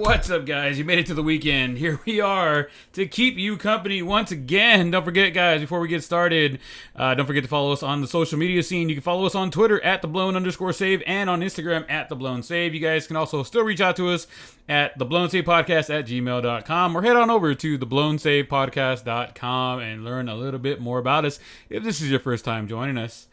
What's up, guys? You made it to the weekend. Here we are to keep you company once again. Don't forget, guys, before we get started, don't forget to follow us on the social media scene. You can follow us on Twitter at @theblown_save and on Instagram at @theblown_save. You guys can also still reach out to us at theblown_save_podcast@gmail.com or head on over to theblown_save_podcast.com and learn a little bit more about us if this is your first time joining us.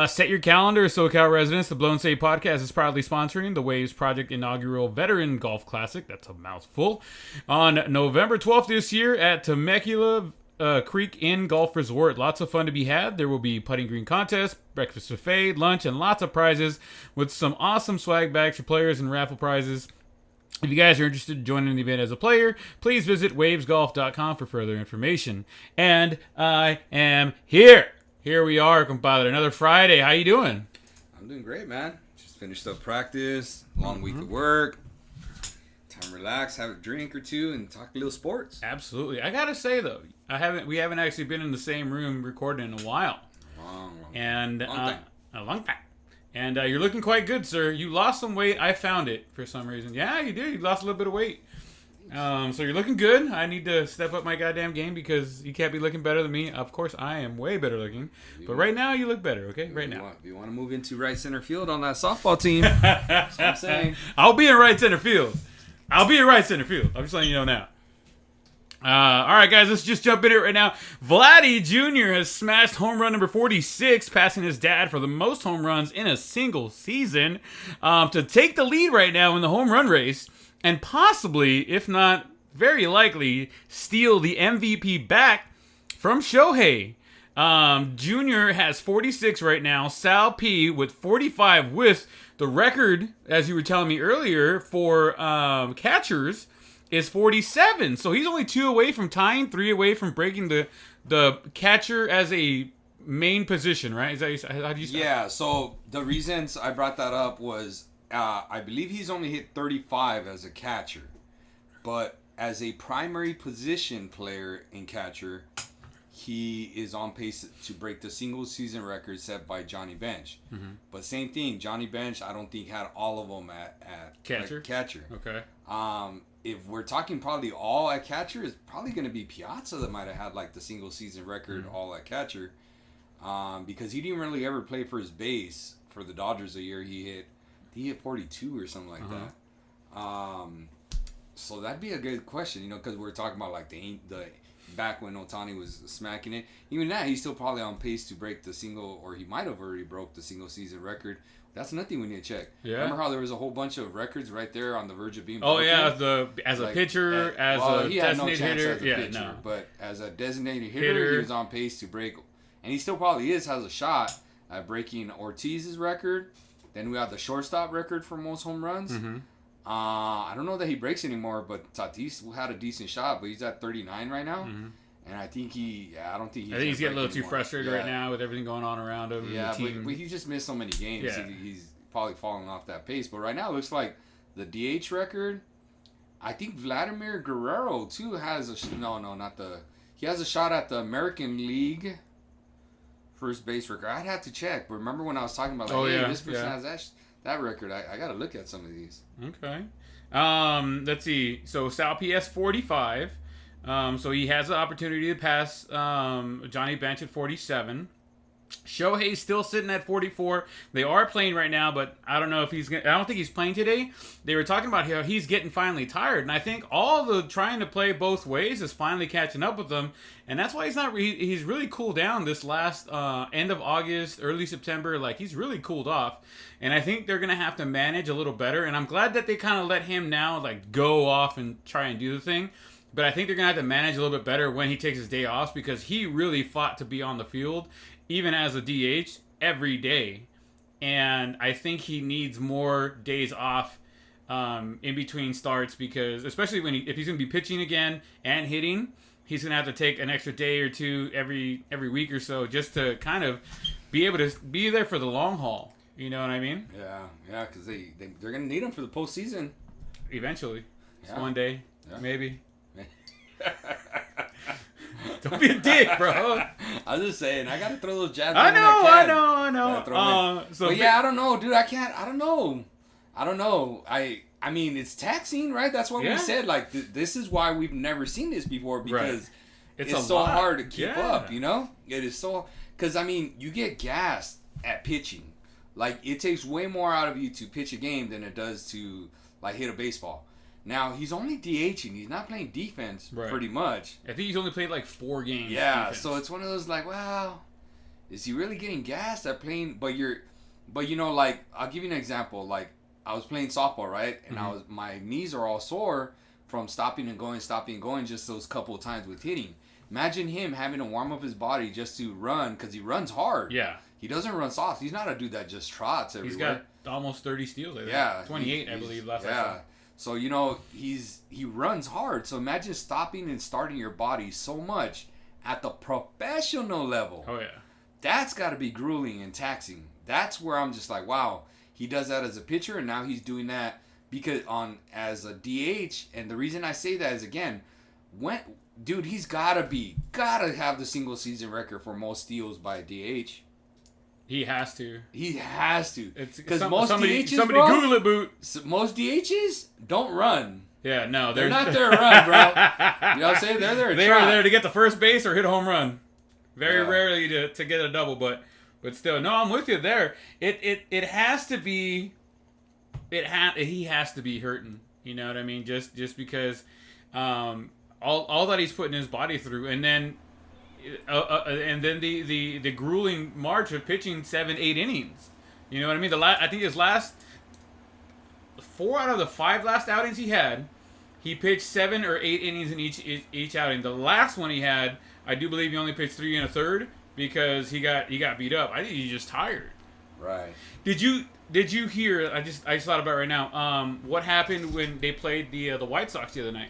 Set your calendar, SoCal residents. The Blown Save Podcast is proudly sponsoring the Waves Project inaugural Veteran Golf Classic. That's a mouthful. On November 12th this year at Temecula Creek Inn Golf Resort. Lots of fun to be had. There will be putting green contest, breakfast buffet, lunch, and lots of prizes with some awesome swag bags for players and raffle prizes. If you guys are interested in joining the event as a player, please visit wavesgolf.com for further information. And I am here. Here we are, compadre. Another Friday. How you doing? I'm doing great, man. Just finished up practice. Long week of work. Time to relax, have a drink or two, and talk a little sports. Absolutely. I gotta say though, we haven't actually been in the same room recording in a while. Long A long time. And you're looking quite good, sir. You lost some weight. I found it for some reason. Yeah, you did. You lost a little bit of weight. So you're looking good. I need to step up my goddamn game because you can't be looking better than me. Of course, I am way better looking. But right now, you look better, okay? Right now. If you want to move into right center field on that softball team, that's what I'm saying. I'll be in right center field. I'm just letting you know now. All right, guys, let's just jump in it right now. Vladdy Jr. has smashed home run number 46, passing his dad for the most home runs in a single season, to take the lead right now in the home run race. And possibly, if not very likely, steal the MVP back from Shohei. Junior has 46 right now. Sal P with 45 with the record, as you were telling me earlier, for catchers is 47. So he's only 2 away from tying, 3 away from breaking the catcher as a main position, right? Is that how do you say? Yeah, so the reasons I brought that up was I believe he's only hit 35 as a catcher, but as a primary position player in catcher, he is on pace to break the single season record set by Johnny Bench. Mm-hmm. But same thing, Johnny Bench, I don't think had all of them at catcher. Okay. If we're talking probably all at catcher, it's probably going to be Piazza that might have had like the single season record all at catcher, because he didn't really ever play first base for the Dodgers a year. He hit 42 or something like that. So that'd be a good question, because we're talking about like the back when Ohtani was smacking it. Even that, he's still probably on pace to break the single, or he might have already broke the single season record. That's nothing we need to check. Yeah. Remember how there was a whole bunch of records right there on the verge of being broken? Oh yeah, as a pitcher, he had no chance hitter. as a pitcher, but as a designated hitter, he was on pace to break, and he still probably has a shot at breaking Ortiz's record. Then we have the shortstop record for most home runs. Mm-hmm. I don't know that he breaks anymore, but Tatis had a decent shot, but he's at 39 right now. Mm-hmm. And I think I think he's getting a little too frustrated right now with everything going on around him. Yeah, but he just missed so many games. Yeah. He's probably falling off that pace. But right now, it looks like the DH record, I think Vladimir Guerrero, too, has he has a shot at the American League first base record. I'd have to check. But remember when I was talking about, this person has that record? I got to look at some of these. Okay. Let's see. So Sal PS 45. So he has the opportunity to pass Johnny Bench at 47. Shohei's still sitting at 44. They are playing right now, but I don't know if I don't think he's playing today. They were talking about how he's getting finally tired, and I think all the trying to play both ways is finally catching up with him, and that's why he's really cooled down this last end of August, early September. Like, he's really cooled off, and I think they're gonna have to manage a little better. And I'm glad that they kind of let him now like go off and try and do the thing. But I think they're going to have to manage a little bit better when he takes his day off, because he really fought to be on the field, even as a DH, every day. And I think he needs more days off in between starts, because especially if he's going to be pitching again and hitting, he's going to have to take an extra day or two every week or so just to kind of be able to be there for the long haul. You know what I mean? Yeah, because they're going to need him for the postseason. Eventually. Just one day, maybe. Don't be a dick, bro. I was just saying, I gotta throw those jabs. I know. I don't know, dude. I don't know. I I mean, it's taxing, right? That's what we said. Like, this is why we've never seen this before, because it's so hard to keep up, you know? It is so... Because, I mean, you get gassed at pitching. Like, it takes way more out of you to pitch a game than it does to, like, hit a baseball. Now, he's only DHing. He's not playing defense pretty much. I think he's only played, like, 4 games. Yeah, so it's one of those, like, well, is he really getting gassed at playing... But, you know, like, I'll give you an example. Like, I was playing softball, right? And my knees are all sore from stopping and going just those couple of times with hitting. Imagine him having to warm up his body just to run, because he runs hard. Yeah. He doesn't run soft. He's not a dude that just trots everywhere. He's got almost 30 steals. Like yeah. 28, I believe, last I saw. So, you know, he runs hard. So imagine stopping and starting your body so much at the professional level. Oh, yeah. That's got to be grueling and taxing. That's where I'm just like, wow. He does that as a pitcher, and now he's doing that as a DH. And the reason I say that is, again, dude, he's gotta have the single season record for most steals by a DH. He has to. Because most DHs, somebody bro, Google it, Boot. Most DHs don't run. Yeah, no, they're not there to run, bro. You know what I'm saying? They're there. They are there to get the first base or hit a home run. Very rarely to get a double, but still, no, I'm with you there. It has to be. He has to be hurting. You know what I mean? Just because, all that he's putting his body through, and then the grueling march of pitching 7-8 innings. You know what I mean? I think his last 4 out of the 5 last outings he had, he pitched 7 or 8 innings in each outing. The last one he had, I do believe he only pitched 3 1/3 because he got beat up. I think he's just tired. Right. Did you hear? I just thought about it right now. What happened when they played the White Sox the other night?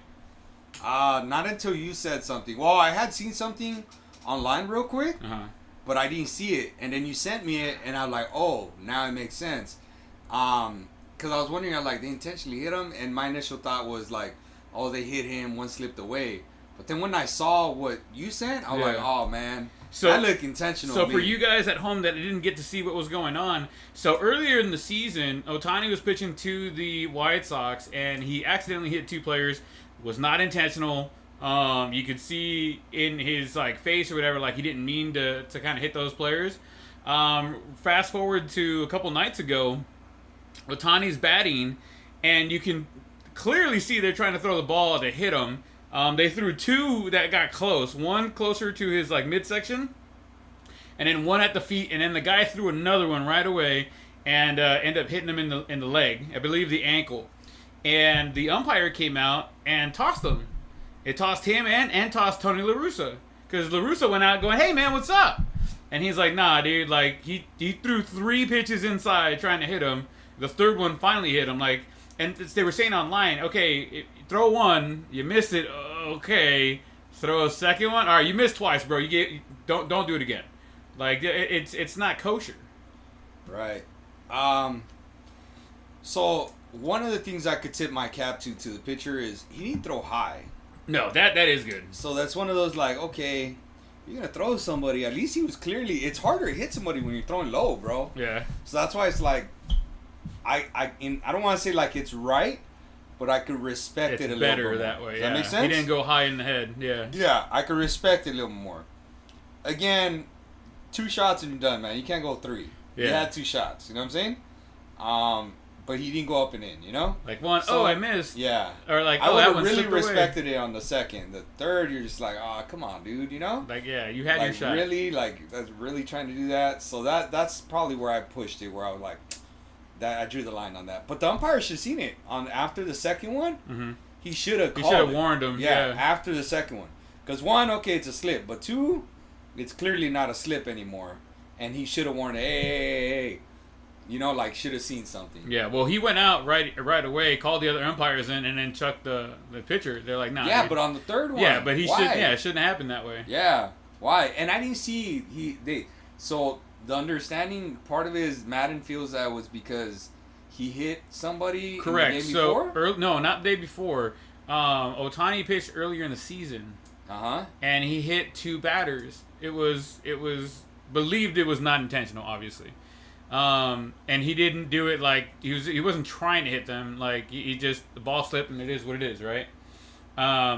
Not until you said something. Well, I had seen something online real quick, but I didn't see it. And then you sent me it, and I'm like, oh, now it makes sense. Because I was wondering, they intentionally hit him, and my initial thought was like, oh, they hit him, one slipped away. But then when I saw what you sent, I was like, oh, man. So, that looked intentional. So for you guys at home that didn't get to see what was going on, so earlier in the season, Ohtani was pitching to the White Sox, and he accidentally hit 2 players. Was not intentional. You could see in his face or whatever, he didn't mean to kind of hit those players. Fast forward to a couple nights ago, Ohtani's batting, and you can clearly see they're trying to throw the ball to hit him. They threw 2 that got close. One closer to his midsection, and then one at the feet. And then the guy threw another one right away, and ended up hitting him in the leg. I believe the ankle. And the umpire came out and tossed him. It tossed him and tossed Tony La Russa, because La Russa went out going, "Hey man, what's up?" And he's like, "Nah, dude. He threw 3 pitches inside trying to hit him. The third one finally hit him. And they were saying online, okay, throw one, you missed it. Okay, throw a second one. All right, you missed twice, bro. Don't do it again. It's not kosher." Right. So one of the things I could tip my cap to the pitcher is he didn't throw high. No, that is good. So that's one of those okay, you're gonna throw somebody. At least he was clearly. It's harder to hit somebody when you're throwing low, bro. Yeah. So that's why it's I don't want to say it's right, but I could respect it a little bit. It's better that way. Does that make sense? He didn't go high in the head. Yeah. Yeah, I could respect it a little more. Again, 2 shots and you're done, man. You can't go 3. Yeah. He had 2 shots. You know what I'm saying? But he didn't go up and in, you know? One, I missed. Yeah. Or I would have really respected it on the second. The third, you're just oh, come on, dude, you know? You had your shot. Really, that's really trying to do that. So that's probably where I pushed it, where I was that I drew the line on that. But the umpire should have seen it. After the second one, he should have called it. He should have warned him. Yeah, after the second one. Because 1, okay, it's a slip. But 2, it's clearly not a slip anymore. And he should have warned, hey. You know, should have seen something. Yeah, well, he went out right away, called the other umpires in, and then chucked the pitcher. They're like, nah. Yeah, but on the third one. Yeah, but it shouldn't happen that way. Yeah, why? And I didn't see so the understanding part of it is Madden feels that was because he hit somebody. Correct. The day before? No, not the day before. Ohtani pitched earlier in the season. And he hit 2 batters. It was believed it was not intentional, obviously. And he didn't do it like he wasn't trying to hit them. Like he just the ball slipped, and it is what it is, right?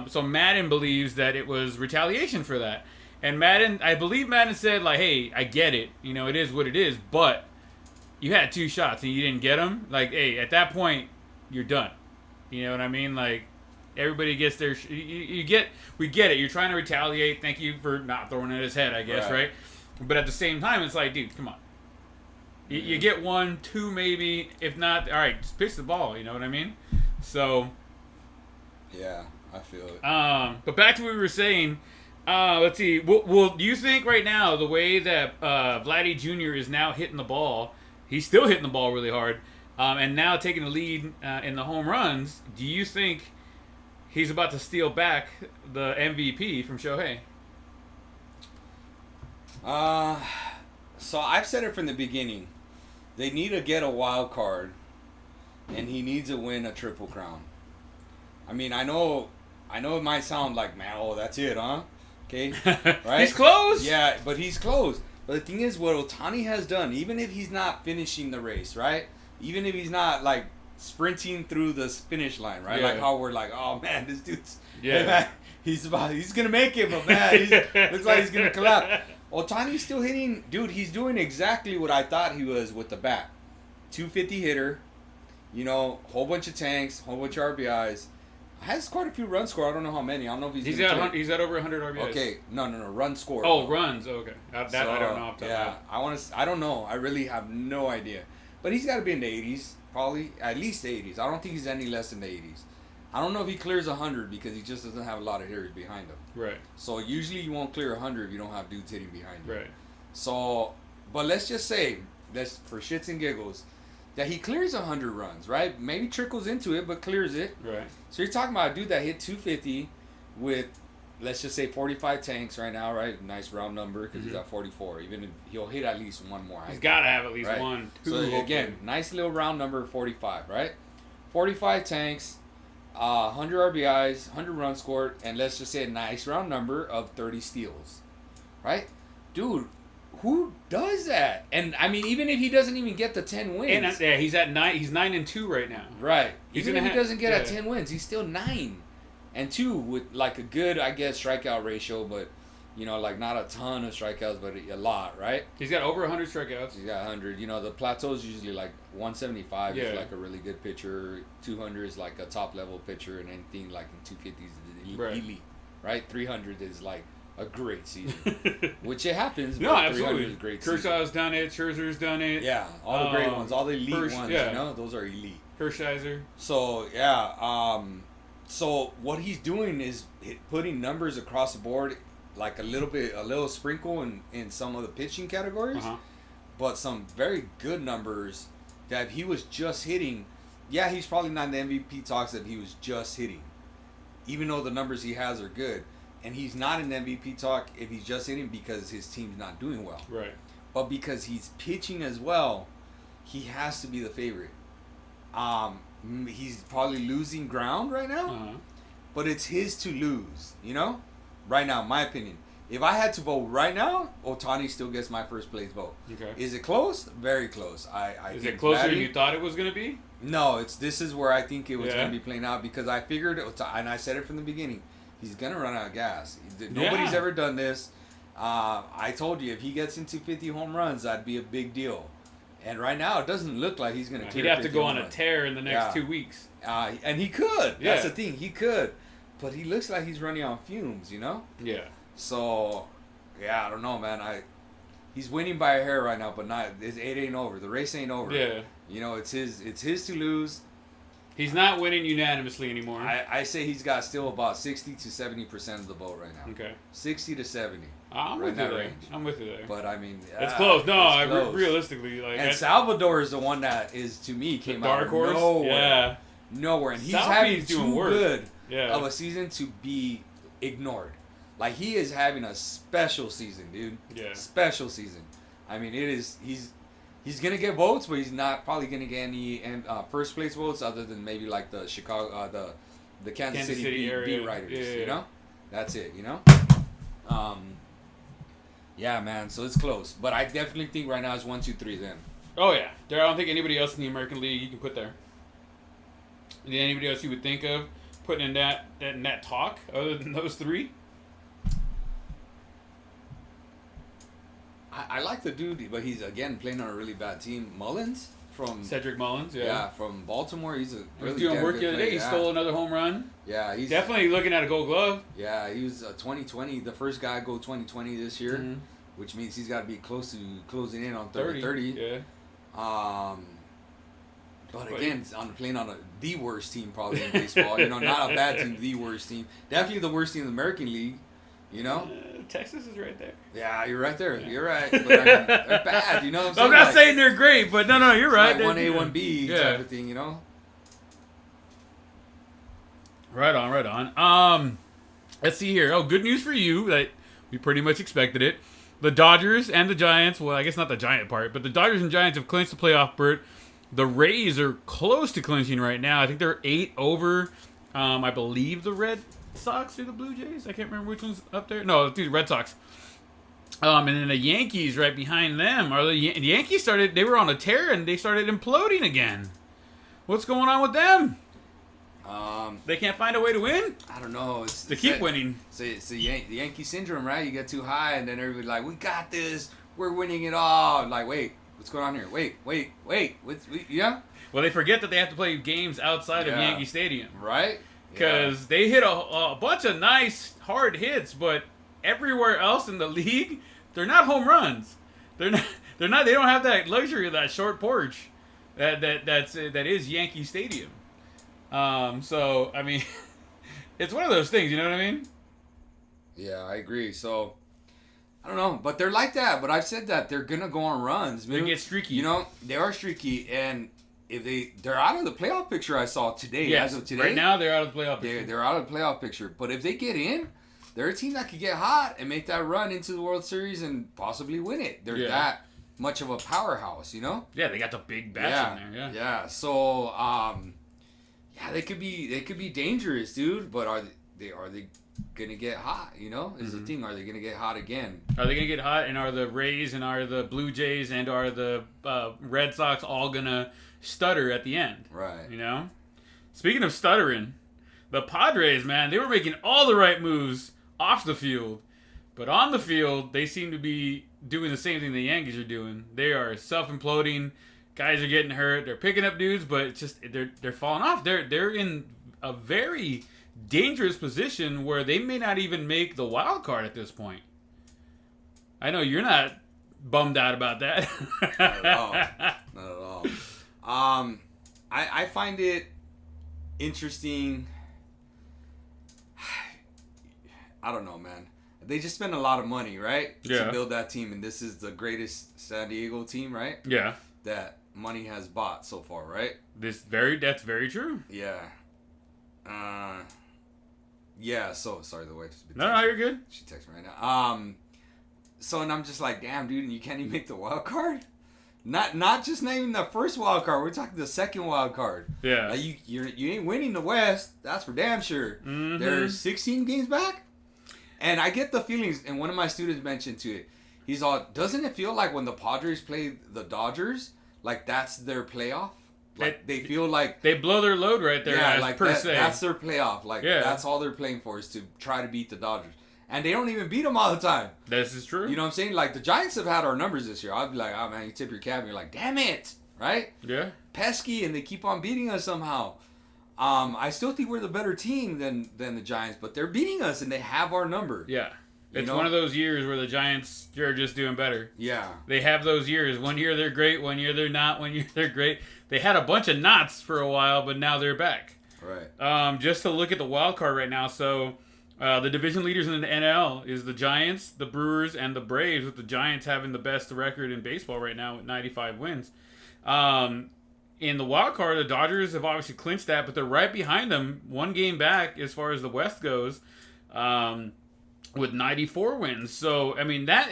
So Madden believes that it was retaliation for that. And I believe Madden said, like, hey, I get it. You know, it is what it is. But you had 2 shots and you didn't get them. Like, hey, at that point, you're done. You know what I mean? Like, everybody gets their... we get it. You're trying to retaliate. Thank you for not throwing it at his head, I guess, right? But at the same time, it's like, dude, come on. You get 1, 2 maybe. If not, all right, just pitch the ball. You know what I mean? So... Yeah, I feel it. But back to what we were saying... let's see. Well, do you think right now the way that Vladdy Jr. is now hitting the ball, he's still hitting the ball really hard, and now taking the lead in the home runs? Do you think he's about to steal back the MVP from Shohei? So I've said it from the beginning. They need to get a wild card, and he needs to win a Triple Crown. I mean, I know it might sound like, man, oh, that's it, huh? Okay, right? He's close. Yeah, but he's close. But the thing is, what Ohtani has done, even if he's not finishing the race, right? Even if he's not like sprinting through the finish line, right? Yeah. Like how we're like, oh man, this dude's, yeah, man, he's gonna make it, but man, looks like he's gonna collapse. Ohtani's still hitting, dude. He's doing exactly what I thought he was with the bat. 250 hitter, you know, whole bunch of tanks, whole bunch of RBIs. Has quite a few runs scored. I don't know how many. I don't know if he's got over 100 RBIs. Okay, no, run scored. Oh, runs. Okay, I don't know. Yeah, I don't know. I really have no idea. But he's got to be in the 80s, probably at least 80s. I don't think he's any less than the 80s. I don't know if he clears 100 because he just doesn't have a lot of hitters behind him. Right. So usually you won't clear 100 if you don't have dudes hitting behind you. Right. So, but let's just say, for shits and giggles, that he clears 100 runs, right? Maybe trickles into it, but clears it. Right. So you're talking about a dude that hit 250 with, let's just say, 45 tanks right now, right? Nice round number because he's at 44. Even if he'll hit at least one more. He's got to have at least right? 1, 2. So again, nice little round number, 45, right? 45 tanks, 100 RBIs, 100 runs scored, and let's just say a nice round number of 30 steals, right? Dude, who does that? And I mean, even if he doesn't even get the 10 wins, and yeah, he's at 9. He's 9-2 right now. Right. He's even if he doesn't get 10 wins, he's still 9-2 with like a good, I guess, strikeout ratio, but you know, like not a ton of strikeouts, but a lot, right? He's got over 100 strikeouts. He's got 100. You know, the plateau is usually like 175 is like a really good pitcher. 200 is like a top level pitcher, and anything like in 250s is elite, right? 300 is like a great season, which it happens. No, absolutely. Is a great Kershaw's done it. Scherzer's done it. Yeah, all the great ones, all the elite ones. Yeah. You know, those are elite. Hershiser. So yeah, so what he's doing is putting numbers across the board, like a little sprinkle in some of the pitching categories, but some very good numbers that if he was just hitting. Yeah, he's probably not in the MVP talks if he was just hitting, even though the numbers he has are good. And he's not in the MVP talk if he's just hitting because his team's not doing well. Right. But because he's pitching as well, he has to be the favorite. He's probably losing ground right now, but it's his to lose, you know? Right now, my opinion. If I had to vote right now, Ohtani still gets my first place vote. Okay. Is it close? Very close. Is it closer than you thought it was going to be? No, this is where I think it was going to be playing out because I figured, and I said it from the beginning, he's going to run out of gas. Nobody's ever done this. I told you, if he gets into 50 home runs, that'd be a big deal. And right now, it doesn't look like he's going to clear 50 He'd have to go on a runs. tear in the next 2 weeks. And he could. Yeah. That's the thing. He could. But he looks like he's running on fumes, you know? Yeah. So, yeah, I don't know, man. He's winning by a hair right now, but it ain't over. The race ain't over. Yeah. You know, it's his to lose. He's not winning unanimously anymore. I say he's got still about 60 to 70% of the vote right now. Okay. 60 to 70. I'm with you there. I'm with you there. But I mean, it's close. No, it's close. Realistically, like. And Salvador is the one that is to me came out of nowhere. Nowhere, and he's having too good of a season to be ignored. Like he is having a special season, dude. Yeah. Special season. I mean, it is. He's gonna get votes, but he's not probably gonna get any first place votes other than maybe like the Chicago, the Kansas City beat writers. Yeah. You know, that's it. You know. Yeah, man. So it's close, but I definitely think right now it's 1, 2, 3. Then. Oh yeah, I don't think anybody else in the American League you can put there. Anybody else you would think of putting in that talk other than those three? I like the dude, but he's again playing on a really bad team. Mullins from Cedric Mullins, yeah, from Baltimore. He's a really he was doing work the other day. He stole another home run. Yeah, he's definitely looking at a Gold Glove. Yeah, he was 2020, the first guy to go 2020 this year, which means he's got to be close to closing in on 30. Yeah. But again, playing on the worst team probably in baseball. Not a bad team, the worst team. Definitely the worst team in the American League. Texas is right there. Yeah, you're right there. You're right. But they're bad. You know what I'm saying? I'm not saying they're great, but no, you're right. Like 1A, 1B type of thing, Right on. Let's see here. Oh, good news for you that we pretty much expected it. The Dodgers and the Giants, well, I guess not the Giant part, but the Dodgers and Giants have clinched the playoff berth. The Rays are close to clinching right now. I think they're 8 over, I believe, the Red Sox or the Blue Jays. I can't remember which one's up there. No, dude, Red Sox. And then the Yankees right behind them. The Yankees they were on a tear and they started imploding again. What's going on with them? They can't find a way to win? I don't know. They keep winning. It's the Yankee syndrome, right? You get too high and then everybody's like, we got this. We're winning it all. Like, wait, what's going on here? Wait. Yeah? Well, they forget that they have to play games outside of Yankee Stadium. Right? Because they hit a bunch of nice, hard hits, but everywhere else in the league, they're not home runs. They're not. They don't have that luxury of that short porch that is Yankee Stadium. So I mean, it's one of those things. You know what I mean? Yeah, I agree. So I don't know, but they're like that. But I've said that they're gonna go on runs. They get streaky. They are streaky, and if they're out of the playoff picture, I saw today. Yes, as of today, right now they're out of the playoff picture. They're out of the playoff picture. But if they get in, they're a team that could get hot and make that run into the World Series and possibly win it. They're that much of a powerhouse, Yeah, they got the big bats in there. Yeah. So, they could be dangerous, dude. But are they gonna get hot? Is the thing. Are they gonna get hot again? Are they gonna get hot? And are the Rays and are the Blue Jays and are the Red Sox all gonna stutter at the end? Right. Speaking of stuttering, the Padres, man, they were making all the right moves off the field, but on the field they seem to be doing the same thing the Yankees are doing. They are self-imploding. Guys are getting hurt. They're picking up dudes, but it's just they're falling off. They're in a very dangerous position where they may not even make the wild card at this point. I know you're not bummed out about that. Not at all. I find it interesting. I don't know, man. They just spend a lot of money, right? To build that team, and this is the greatest San Diego team, right? Yeah. That money has bought so far, right? That's very true. Yeah. Yeah. So sorry, the wife's been No, you're good. She texts me right now. So and I'm just like, damn, dude, and you can't even make the wild card. Not even the first wild card. We're talking the second wild card. Yeah. You ain't winning the West. That's for damn sure. Mm-hmm. They're 16 games back. And I get the feelings, and one of my students mentioned to it. He's all, doesn't it feel like when the Padres play the Dodgers, like that's their playoff? Like they feel like they blow their load right there. Yeah, as like per that, se. that's their playoff. Like that's all they're playing for is to try to beat the Dodgers. And they don't even beat them all the time. This is true. You know what I'm saying? Like the Giants have had our numbers this year. I'd be like, oh man, you tip your cap and you're like, damn it, right? Yeah. Pesky, and they keep on beating us somehow. I still think we're the better team than the Giants, but they're beating us and they have our number. Yeah. It's one of those years where the Giants are just doing better. Yeah. They have those years. One year they're great, one year they're not, one year they're great. They had a bunch of knots for a while, but now they're back. Right. Just to look at the wild card right now, so the division leaders in the NL is the Giants, the Brewers, and the Braves, with the Giants having the best record in baseball right now with 95 wins. In the wild card, the Dodgers have obviously clinched that, but they're right behind them, one game back as far as the West goes. With 94 wins. So, I mean, that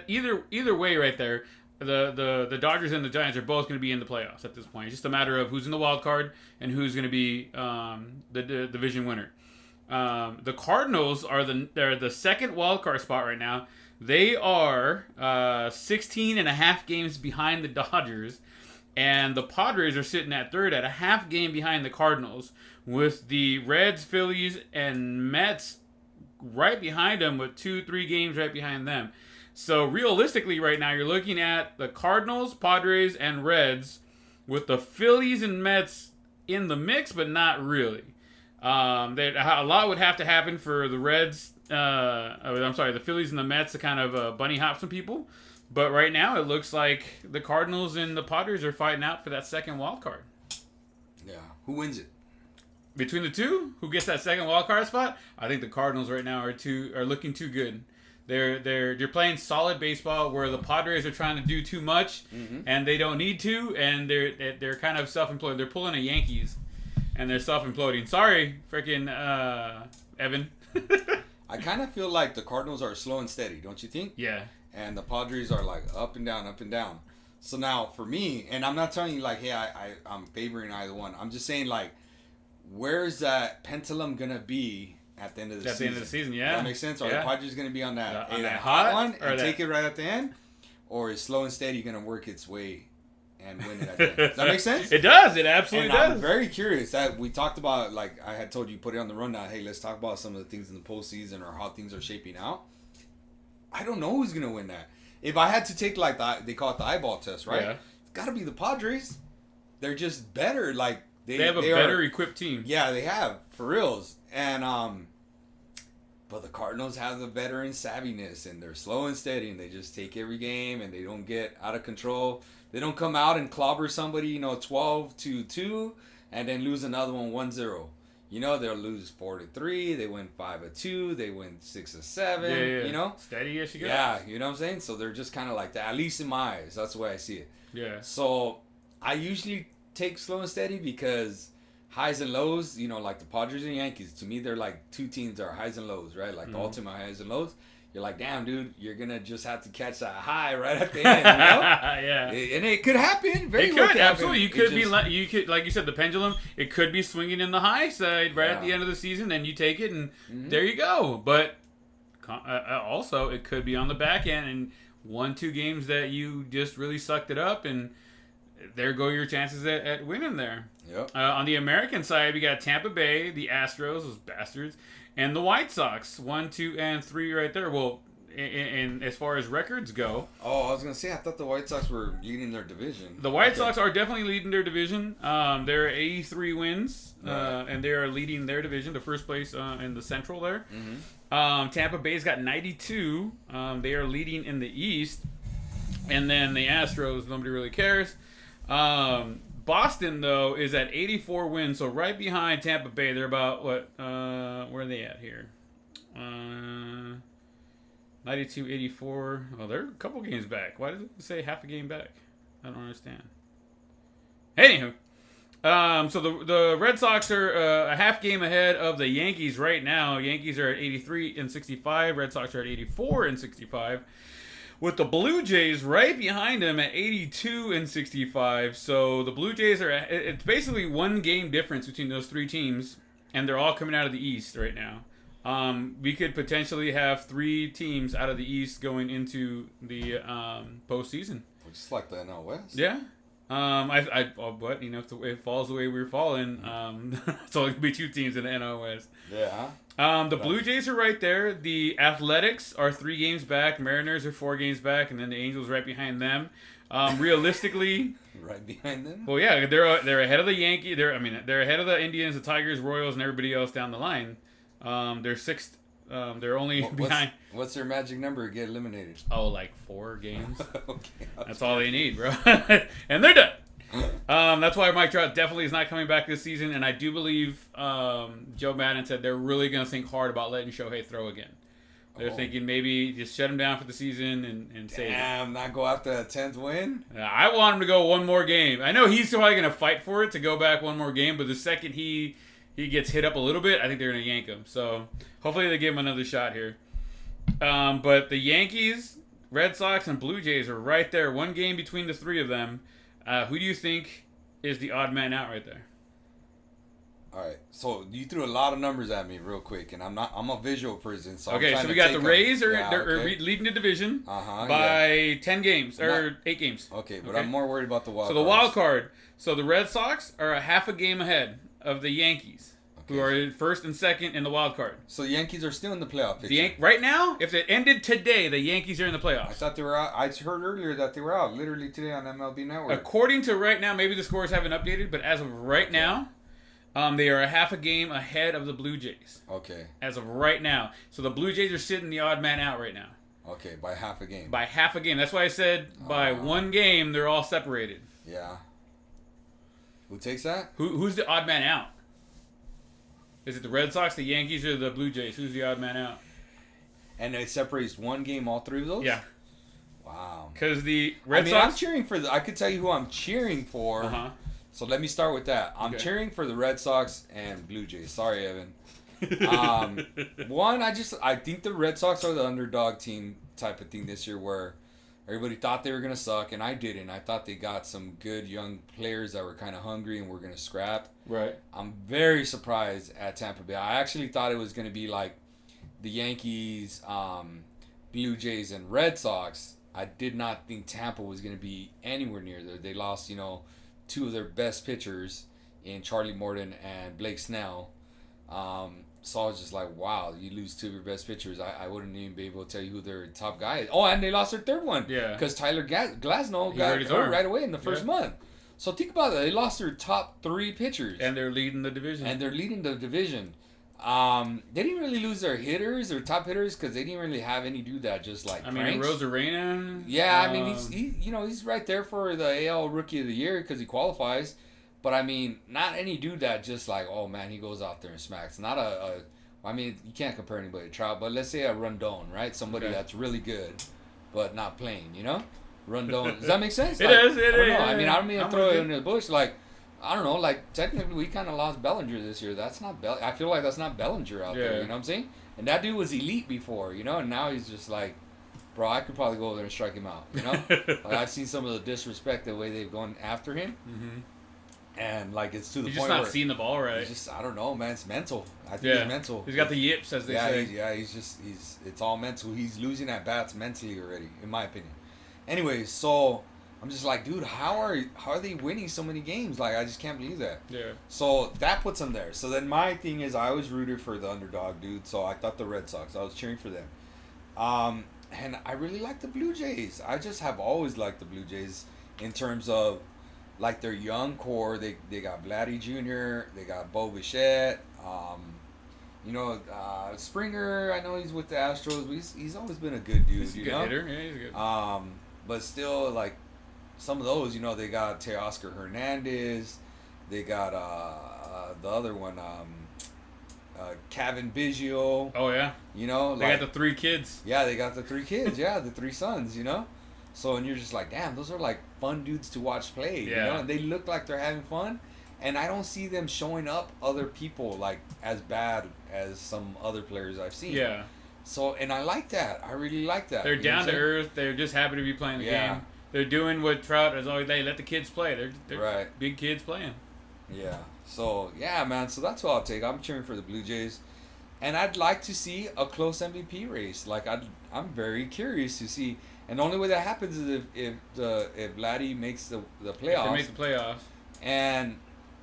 either way right there, the Dodgers and the Giants are both going to be in the playoffs at this point. It's just a matter of who's in the wild card and who's going to be the division winner. The Cardinals are the second wild card spot right now. They are 16 and a half games behind the Dodgers. And the Padres are sitting at third at a half game behind the Cardinals, with the Reds, Phillies, and Mets right behind them with 2-3 games right behind them. So realistically right now you're looking at the Cardinals, Padres, and Reds with the Phillies and Mets in the mix, but not really. A lot would have to happen for the Reds, the Phillies and the Mets to kind of bunny hop some people. But right now it looks like the Cardinals and the Padres are fighting out for that second wild card. Yeah. Who wins it? Between the two, who gets that second wild card spot? I think the Cardinals right now are looking too good. They're playing solid baseball where the Padres are trying to do too much and they don't need to, and they're kind of self-employed. They're pulling a Yankees and they're self-imploding. Sorry, freaking Evan. I kind of feel like the Cardinals are slow and steady, don't you think? Yeah. And the Padres are like up and down, up and down. So now for me, and I'm not telling you like, hey, I'm favoring either one. I'm just saying like, where's that pendulum gonna be at the end of the season? At the end of the season, yeah. Does that make sense? Are the Padres gonna be on that hot one and take it right at the end, or is slow and steady gonna work its way and win it at the end? Does that make sense? It does. It absolutely does. I'm very curious. That we talked about, like I had told you, put it on the rundown. Hey, let's talk about some of the things in the postseason or how things are shaping out. I don't know who's gonna win that. If I had to take like they call it the eyeball test, right? Yeah. It's got to be the Padres. They're just better. Like they have a better equipped team. Yeah, they have for reals. And but the Cardinals have the veteran savviness, and they're slow and steady, and they just take every game, and they don't get out of control. They don't come out and clobber somebody, 12-2, and then lose another one 1-0. They'll lose 4-3. They win 5-2. They win 6-7. Yeah. Steady as you go. Yeah, you know what I'm saying? So they're just kind of like that, at least in my eyes. That's the way I see it. Yeah. So I usually take slow and steady because highs and lows, like the Padres and Yankees, to me, they're like two teams that are highs and lows, right? Like the ultimate highs and lows. You're like, damn, dude, you're going to just have to catch that high right at the end, Yeah. And it could happen. Very it well could, absolutely. happen. You could, like you said, the pendulum, it could be swinging in the high side right at the end of the season, and you take it, and there you go. But also, it could be on the back end, and 1-2 games that you just really sucked it up, and there go your chances at winning there. Yep. On the American side, we got Tampa Bay, the Astros, those bastards, and the White Sox, 1, 2, and 3 right there. Well, in as far as records go. Oh, I was going to say, I thought the White Sox were leading their division. The White Sox are definitely leading their division. They're 83 wins, and they are leading their division to first place in the Central there. Tampa Bay's got 92. They are leading in the East. And then the Astros, nobody really cares. Boston, though, is at 84 wins, so right behind Tampa Bay. They're about, where are they at here? 92, 84. Oh, they're a couple games back. Why does it say half a game back? I don't understand. Anywho, so the Red Sox are a half game ahead of the Yankees right now. Yankees are at 83 and 65. Red Sox are at 84 and 65. With the Blue Jays right behind them at 82 and 65. So the Blue Jays it's basically one game difference between those three teams, and they're all coming out of the East right now. We could potentially have 3 teams out of the East going into the postseason. Just like the NL West. Yeah. But if it falls the way we're falling, so it could be 2 teams in the NL West. Yeah. The Blue Jays are right there. The Athletics are 3 games back. Mariners are 4 games back, and then the Angels right behind them. Realistically, right behind them. Well, yeah, they're ahead of the Yankees. They're ahead of the Indians, the Tigers, Royals, and everybody else down the line. They're 6th. They're only behind. What's their magic number to get eliminated? Oh, like 4 games. Okay, that's all they need, bro. And they're done. That's why Mike Trout definitely is not coming back this season, and I do believe Joe Madden said they're really going to think hard about letting Shohei throw again. They're thinking maybe just shut him down for the season and save him. Damn, not go after a 10th win? I want him to go one more game. I know he's probably going to fight for it to go back one more game, but the second he gets hit up a little bit, I think they're going to yank him. So hopefully they give him another shot here. But the Yankees, Red Sox, and Blue Jays are right there. One game between the 3 of them. Who do you think is the odd man out right there? All right, so you threw a lot of numbers at me real quick, and I'm a visual person, so okay, so we got the Rays are leading the division by 10 games or 8 games. Okay, but I'm more worried about the wild card. So the wild card. So the Red Sox are a half a game ahead of the Yankees, who are first and second in the wild card. So the Yankees are still in the playoff picture. Right now, if it ended today, the Yankees are in the playoffs. I thought they were out. I heard earlier that they were out, literally today on MLB Network. According to right now, maybe the scores haven't updated, but as of right now, they are a half a game ahead of the Blue Jays. Okay. As of right now. So the Blue Jays are sitting the odd man out right now. Okay, by half a game. By half a game. That's why I said by one game, they're all separated. Yeah. Who takes that? Who's the odd man out? Is it the Red Sox, the Yankees, or the Blue Jays? Who's the odd man out? And it separates one game, all three of those? Yeah. Wow. Because the Red Sox... I'm cheering for I could tell you who I'm cheering for. Uh-huh. So let me start with that. I'm cheering for the Red Sox and Blue Jays. Sorry, Evan. One, I think the Red Sox are the underdog team type of thing this year where everybody thought they were going to suck, and I didn't. I thought they got some good young players that were kind of hungry and were going to scrap. Right. I'm very surprised at Tampa Bay. I actually thought it was going to be like the Yankees, Blue Jays, and Red Sox. I did not think Tampa was going to be anywhere near there. They lost, two of their best pitchers in Charlie Morton and Blake Snell. So I was just like, wow, you lose two of your best pitchers. I wouldn't even be able to tell you who their top guy is. Oh, and they lost their third one. Yeah. Because Tyler Glasnow got hurt right away in the first month. So think about it. They lost their top three pitchers. And they're leading the division. They didn't really lose their hitters, their top hitters, because they didn't really have any dude that just like cranks. Rosarena. Yeah, I mean, he's right there for the AL Rookie of the Year because he qualifies. But I mean, not any dude that just like, oh man, he goes out there and smacks. Not I mean, you can't compare anybody to Trout, but let's say a Rondon, right? Somebody that's really good, but not playing, Rondon. Does that make sense? It does. I don't know. I mean, I don't mean to throw it in the bush. Like, I don't know. Like, technically, we kind of lost Bellinger this year. That's not I feel like that's not Bellinger out there. You know what I'm saying? And that dude was elite before, and now he's just like, bro, I could probably go over there and strike him out. Like, I've seen some of the disrespect the way they've gone after him. Mm-hmm. And like it's to the point where he's just not seeing the ball right. I don't know, man. It's mental. I think it's mental. He's got the yips, as they say. It's all mental. He's losing at bats mentally already, in my opinion. Anyway, so I'm just like, dude, how are they winning so many games? Like, I just can't believe that. Yeah. So that puts them there. So then my thing is, I always rooted for the underdog, dude. So I thought the Red Sox. I was cheering for them. And I really like the Blue Jays. I just have always liked the Blue Jays in terms of like their young core. They got Vladdy Jr., they got Bo Bichette, Springer. I know he's with the Astros, but he's always been a good dude. He's a good hitter. Yeah, he's good. But still, like some of those, they got Teoscar Hernandez, they got the other one, Kevin Biggio. Oh yeah. They got the three kids. Yeah, they got the three kids. Yeah, the three sons. So, and you're just like, damn, those are like fun dudes to watch play, and they look like they're having fun, and I don't see them showing up other people like as bad as some other players I've seen. Yeah. So, and I like that. I really like that. They're down to earth. They're just happy to be playing the game. They're doing what Trout has always. They let the kids play. They're big kids playing. Yeah. So, yeah, man. So that's what I'll take. I'm cheering for the Blue Jays. And I'd like to see a close MVP race. Like, I'm very curious to see. And the only way that happens is if Vladdy makes the playoffs. If they make the playoffs. And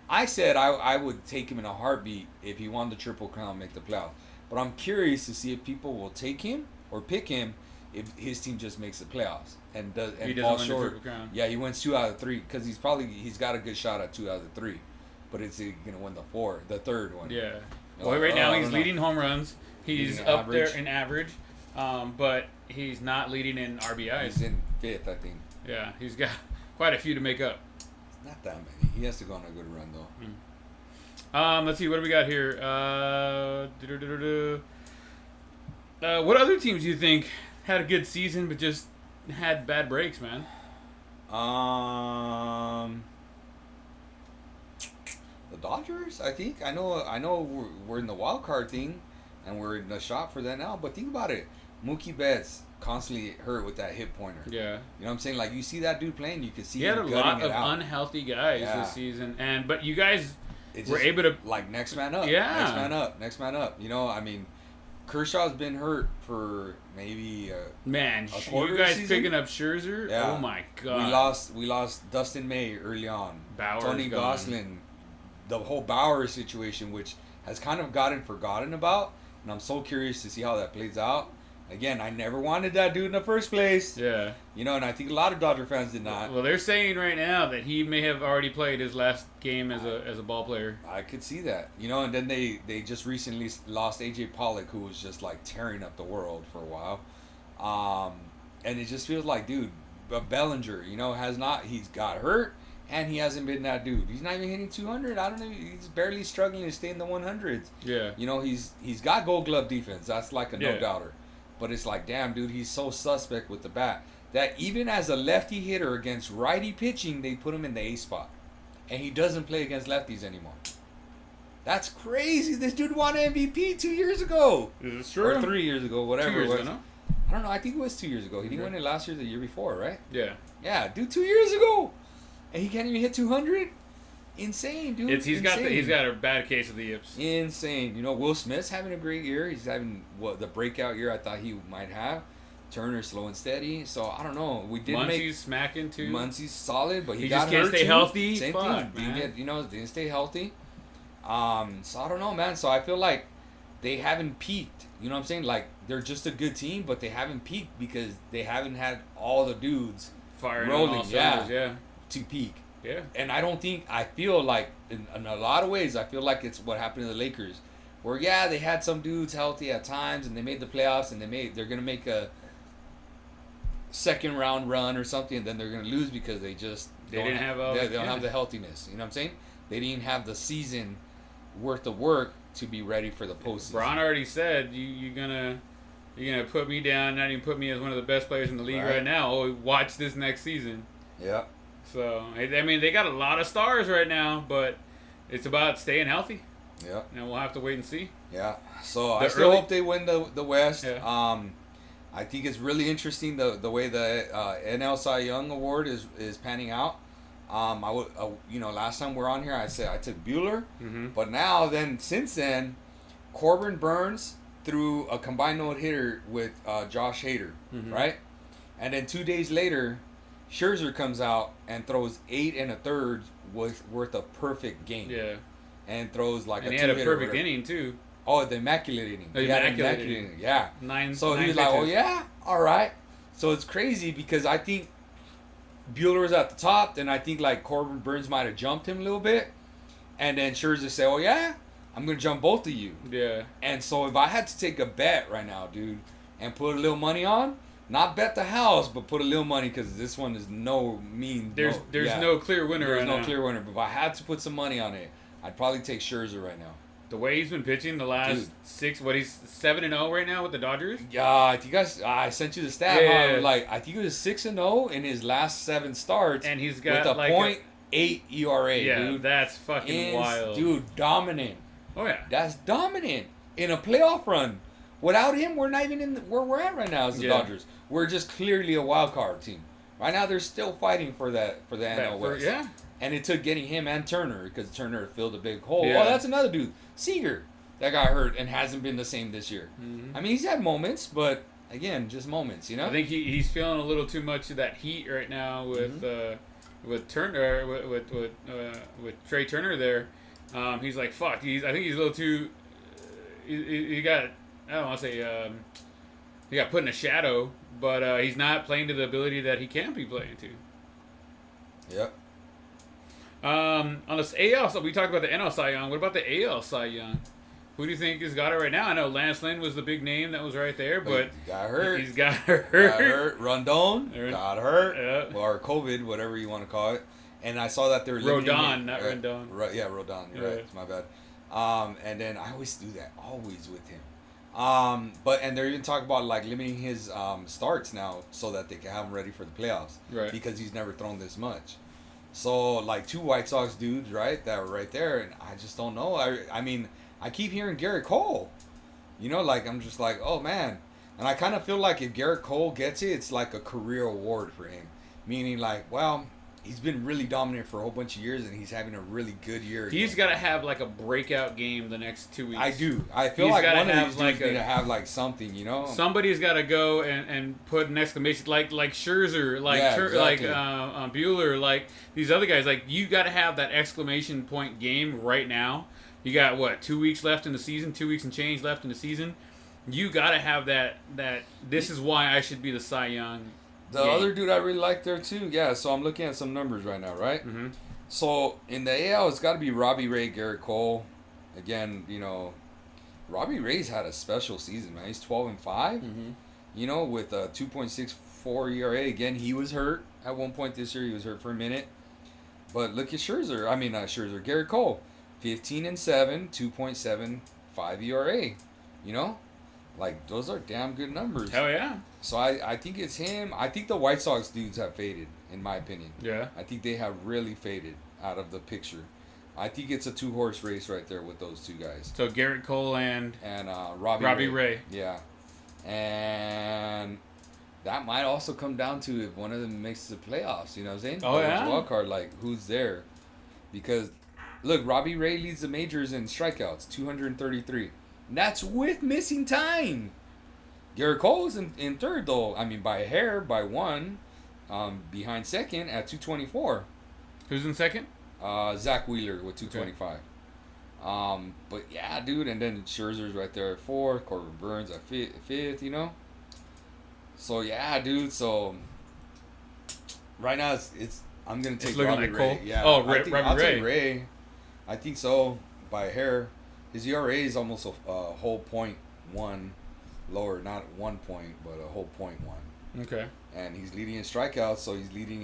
I said I would take him in a heartbeat if he won the Triple Crown, make the playoffs. But I'm curious to see if people will take him or pick him if his team just makes the playoffs and falls short. Yeah, he wins 2 out of 3 because he's got a good shot at 2 out of 3. But is he gonna win the third one? Yeah. Well, right now he's leading home runs. He's up there in average, but he's not leading in RBIs. He's in 5th, I think. Yeah, he's got quite a few to make up. Not that many. He has to go on a good run though. Let's see, what do we got here? What other teams do you think had a good season but just had bad breaks, man? The Dodgers, I think. I know we're in the wild card thing, and we're in the shot for that now. But think about it. Mookie Betts constantly hurt with that hip pointer. Yeah. You know what I'm saying? Like, you see that dude playing, you can see he had a lot of unhealthy guys this season. But you guys, were able to like next man up. Yeah. Next man up. You know, I mean, Kershaw's been hurt for maybe a quarter you guys season? picking up Scherzer? Yeah. Oh my god. We lost Dustin May early on. Bauer's Tony gone. Gosselin, the whole Bauer situation, which has kind of gotten forgotten about, and I'm so curious to see how that plays out. Again, I never wanted that dude in the first place. Yeah. You know, and I think a lot of Dodger fans did not. Well, they're saying right now that he may have already played his last game as a ball player. I could see that. You know, and then they just recently lost AJ Pollock, who was just like tearing up the world for a while. And it just feels like, dude, Bellinger, you know, he's got hurt and he hasn't been that dude. He's not even hitting 200. I don't know. He's barely struggling to stay in the 100s. Yeah. You know, he's got Gold Glove defense. That's like a Yeah. no-doubter. But it's like, damn, dude, he's so suspect with the bat that even as a lefty hitter against righty pitching, they put him in the A spot. And he doesn't play against lefties anymore. That's crazy. This dude won MVP 2 years ago. Is this true? Or 3 years ago, whatever 2 years it was. ago, no? I don't know. I think it was 2 years ago. He didn't Okay. win it last year, the year before, right? Yeah. Yeah, dude, 2 years ago. And he can't even hit 200? Insane, dude. He's got a bad case of the yips. Insane. You know, Will Smith's having a great year. He's having the breakout year I thought he might have. Turner slow and steady. So I don't know. We didn't Muncie's smacking too. Muncie's solid, but he just got can't hurt stay too. healthy. Same Fuck, thing. man. Didn't stay healthy. So I don't know, man. So I feel like they haven't peaked. You know what I'm saying? Like they're just a good team, but they haven't peaked because they haven't had all the dudes Firing rolling. on all cylinders, yeah. to peak. Yeah. And I feel like, in a lot of ways, I feel like it's what happened to the Lakers. Where, yeah, they had some dudes healthy at times, and they made the playoffs, and they're going to make a second round run or something, and then they're going to lose because they don't have the healthiness. You know what I'm saying? They didn't have the season worth of work to be ready for the postseason. Bron already said, you're gonna put me down, not even put me as one of the best players in the league right now. Oh, watch this next season. Yeah. So, I mean, they got a lot of stars right now, but it's about staying healthy. Yeah. And we'll have to wait and see. Yeah. So I still hope they win the West. Yeah. I think it's really interesting the way the NL Cy Young Award is panning out. Last time we were on here, I said I took Buehler, but since then, Corbin Burns threw a combined no-hitter with Josh Hader, right? And then 2 days later, Scherzer comes out and throws 8 1/3 worth a perfect game. Yeah. And throws like and a he had a perfect inning too. Oh, the immaculate inning. The immaculate inning. Yeah. So he was like, oh yeah, all right. So it's crazy because I think Buehler was at the top, then I think like Corbin Burns might have jumped him a little bit, and then Scherzer said, oh yeah, I'm gonna jump both of you. Yeah. And so if I had to take a bet right now, dude, and put a little money on. Not bet the house, but put a little money because this one is There's no clear winner There's right no now. clear winner. But if I had to put some money on it, I'd probably take Scherzer right now. The way he's been pitching the last he's 7-0 right now with the Dodgers? Yeah, I think I sent you the stat. Yeah. I think it was 6-0 in his last 7 starts. And he's got with a .8 ERA, yeah, dude. that's fucking wild. Dude, dominant. Oh, yeah. That's dominant in a playoff run. Without him, we're not even in where we're at right now as the Dodgers. We're just clearly a wild card team. Right now, they're still fighting for the NL West. Yeah. And it took getting him and Turner because Turner filled a big hole. Yeah. Oh, that's another dude, Seager, that got hurt and hasn't been the same this year. Mm-hmm. I mean, he's had moments, but again, just moments, you know. I think he's feeling a little too much of that heat right now with Turner with Trey Turner there. He's like, fuck. I think he's a little too. He got. I don't want to say he got put in a shadow, but he's not playing to the ability that he can be playing to. Yep. On this AL, so we talked about the NL Cy Young. What about the AL Cy Young? Who do you think has got it right now? I know Lance Lynn was the big name that was right there, but he got hurt. He's got hurt. Rondon got hurt. Yeah. Or COVID, whatever you want to call it. And I saw that they were Rodon, not Rondon. Rodon. You're right. It's my bad. And then I always do that. Always with him. And they're even talking about like limiting his starts now so that they can have him ready for the playoffs. Right. Because he's never thrown this much. So like 2 White Sox dudes, right, that were right there, and I just don't know. I mean, I keep hearing Garrett Cole. You know, like I'm just like, oh man. And I kind of feel like if Garrett Cole gets it, it's like a career award for him. Meaning like, well, he's been really dominant for a whole bunch of years, and he's having a really good year. He's got to have like a breakout game the next 2 weeks. I do. I feel like one of these dudes need to have like something, you know. Somebody's got to go and put an exclamation like Scherzer, like exactly. like Bueller, like these other guys. Like you got to have that exclamation point game right now. You got what 2 weeks left in the season, 2 weeks and change left in the season. You got to have that. This is why I should be the Cy Young. The other dude I really like there too, yeah. So I'm looking at some numbers right now, right? Mm-hmm. So in the AL, it's got to be Robbie Ray, Garrett Cole. Again, you know, Robbie Ray's had a special season, man. He's 12-5. Mm-hmm. You know, with a 2.64 ERA. Again, he was hurt at one point this year. He was hurt for a minute. But look at Scherzer. I mean, not Scherzer. Garrett Cole, 15-7, 2.75 ERA. You know, like those are damn good numbers. Hell yeah. So I think it's him. I think the White Sox dudes have faded, in my opinion. Yeah. I think they have really faded out of the picture. I think it's a 2-horse race right there with those two guys. So Garrett Cole and Robbie Ray. Yeah. And that might also come down to if one of them makes the playoffs, you know what I'm saying? Oh, yeah? Wild card, like, who's there? Because, look, Robbie Ray leads the majors in strikeouts, 233. And that's with missing time. Garrett Cole's in third, though. I mean, by a hair, by one, behind second at 224. Who's in second? Zach Wheeler with 225. Okay. But yeah, dude, and then Scherzer's right there at fourth. Corbin Burns at fifth. You know. So yeah, dude. So right now it's I'm gonna take Robbie like Ray. Cole? Yeah. Oh, Robbie Ray. Ray. I think so by a hair. His ERA is almost a whole 0.1 lower, not 1 point, but a whole 0.1. Okay. And he's leading in strikeouts, so he's leading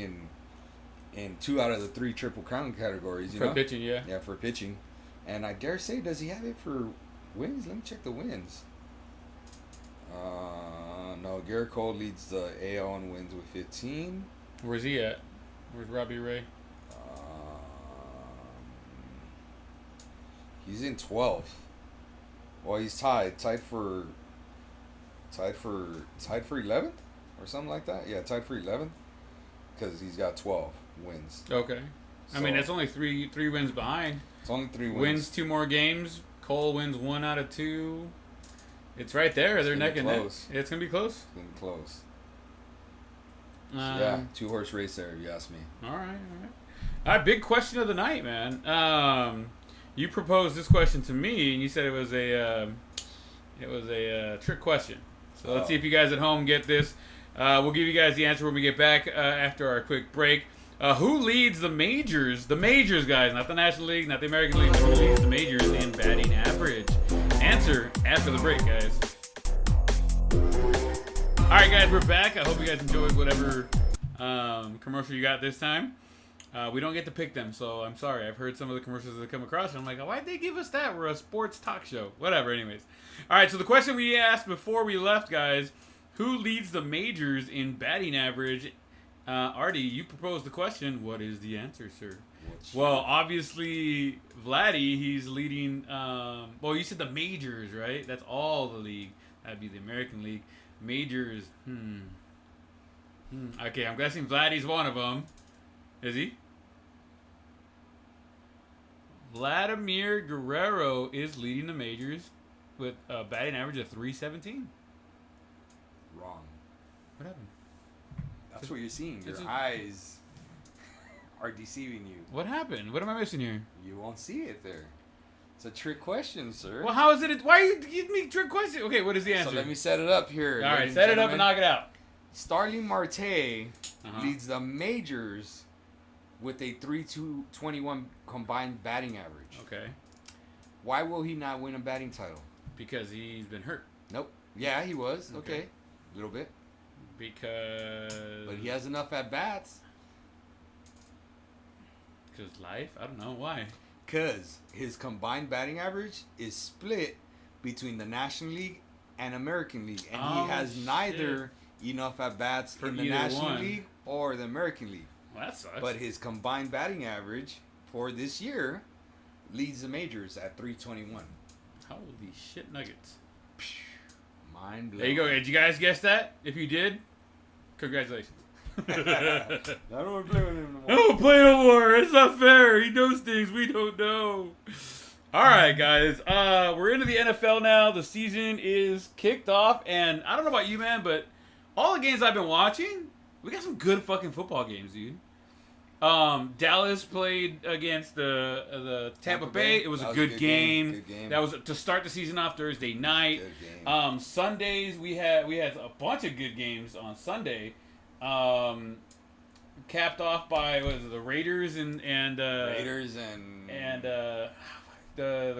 in 2 out of the 3 Triple Crown categories. You know? For pitching, yeah. Yeah, for pitching. And I dare say, does he have it for wins? Let me check the wins. No, Garrett Cole leads the AL in wins with 15. Where's he at? Where's Robbie Ray? He's in 12th. Well, he's tied for 11th or something like that. Yeah, tied for 11th because he's got 12 wins. Okay. So, I mean, it's only three wins behind. It's only 3 wins. Wins 2 more games. Cole wins 1 out of 2. It's right there. They're neck and neck. It's gonna be close. It's gonna be close. Yeah, 2-horse race there, if you ask me. All right. Big question of the night, man. You proposed this question to me, and you said it was a trick question. So let's see if you guys at home get this. We'll give you guys the answer when we get back after our quick break. Who leads the majors? The majors, guys, not the National League, not the American League. Who leads the majors in batting average? Answer after the break, guys. All right, guys, we're back. I hope you guys enjoyed whatever commercial you got this time. We don't get to pick them, so I'm sorry. I've heard some of the commercials that come across, and I'm like, oh, why'd they give us that? We're a sports talk show. Whatever, anyways. All right, so the question we asked before we left, guys, who leads the majors in batting average? Artie, you proposed the question. What is the answer, sir? Well, obviously, Vladdy, he's leading. Well, you said the majors, right? That's all the league. That'd be the American League. Majors. Okay, I'm guessing Vladdy's one of them. Is he? Vladimir Guerrero is leading the majors with a batting average of .317. Wrong. What happened? That's what you're seeing. Your eyes are deceiving you. What happened? What am I missing here? You won't see it there. It's a trick question, sir. Well, how is it? Why are you giving me trick question? Okay, what is the answer? So let me set it up here. All right, set it up and knock it out. Starling Marte leads the majors with a 3.221 combined batting average. Okay. Why will he not win a batting title? Because he's been hurt. Nope. Yeah, he was. Okay. A little bit. Because... But he has enough at-bats. Because life? I don't know. Why? Because his combined batting average is split between the National League and American League. And he has neither enough at-bats in the National League or the American League. Well, that sucks. But his combined batting average for this year leads the majors at 321. Holy shit nuggets. Mind blown. There you go. Did you guys guess that? If you did, congratulations. I don't want to play with him no more. I don't play no more. It's not fair. He knows things we don't know. All right, guys. We're into the NFL now. The season is kicked off, and I don't know about you, man, but all the games I've been watching, we got some good fucking football games, dude. Dallas played against the Tampa Bay. It was a good game. Good game. That was to start the season off Thursday night. Good game. Sundays we had a bunch of good games on Sunday. Capped off by the Raiders and the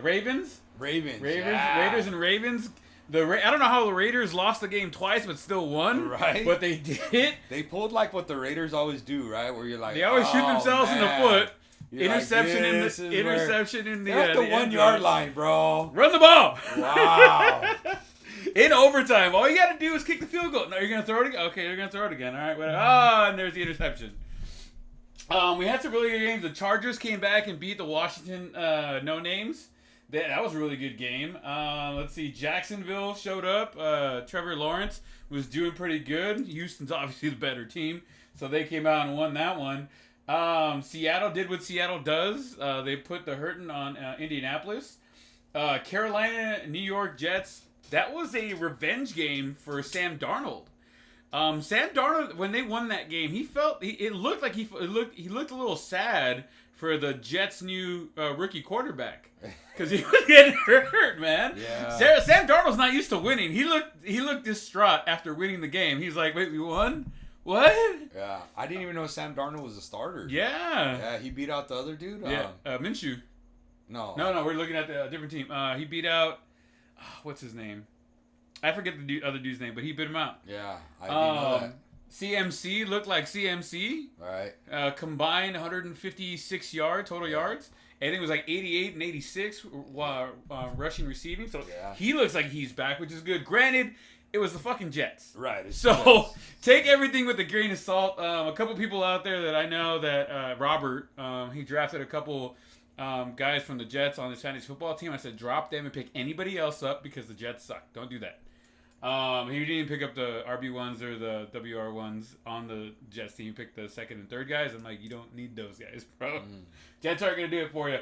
Ravens. Ravens. Yeah. Raiders and Ravens. I don't know how the Raiders lost the game twice, but still won. Right. But they did. They pulled like what the Raiders always do, right? Where you're like, they always shoot themselves in the foot. You're Interception like, in the they're at the 1 yard line, bro. Run the ball. Wow. In overtime, all you got to do is kick the field goal. No, you're gonna throw it again. Okay, you're gonna throw it again. All right. Oh, and there's the interception. We had some really good games. The Chargers came back and beat the Washington No Names. That was a really good game. Let's see. Jacksonville showed up. Trevor Lawrence was doing pretty good. Houston's obviously the better team, so they came out and won that one. Seattle did what Seattle does. They put the hurting on Indianapolis. Carolina, New York Jets. That was a revenge game for Sam Darnold. Sam Darnold, when they won that game, it looked like he looked a little sad for the Jets' new rookie quarterback because he was getting hurt, man. Yeah. Sam Darnold's not used to winning. He looked distraught after winning the game. He's like, "Wait, we won? What?" Yeah, I didn't even know Sam Darnold was a starter. Yeah. Yeah, he beat out the other dude. Yeah, Minshew. No, we're looking at a different team. He beat out what's his name? I forget the other dude's name, but he beat him out. Yeah, I didn't know that. CMC looked like CMC. Right. Combined 156 total yards. I think it was like 88 and 86 rushing receiving. So he looks like he's back, which is good. Granted, it was the fucking Jets. Right. So take everything with a grain of salt. A couple people out there that I know that Robert, he drafted a couple guys from the Jets on his fantasy football team. I said drop them and pick anybody else up because the Jets suck. Don't do that. He didn't pick up the RB1s or the WR1s on the Jets team. He picked the second and third guys. I'm like, you don't need those guys, bro. Jets aren't going to do it for you.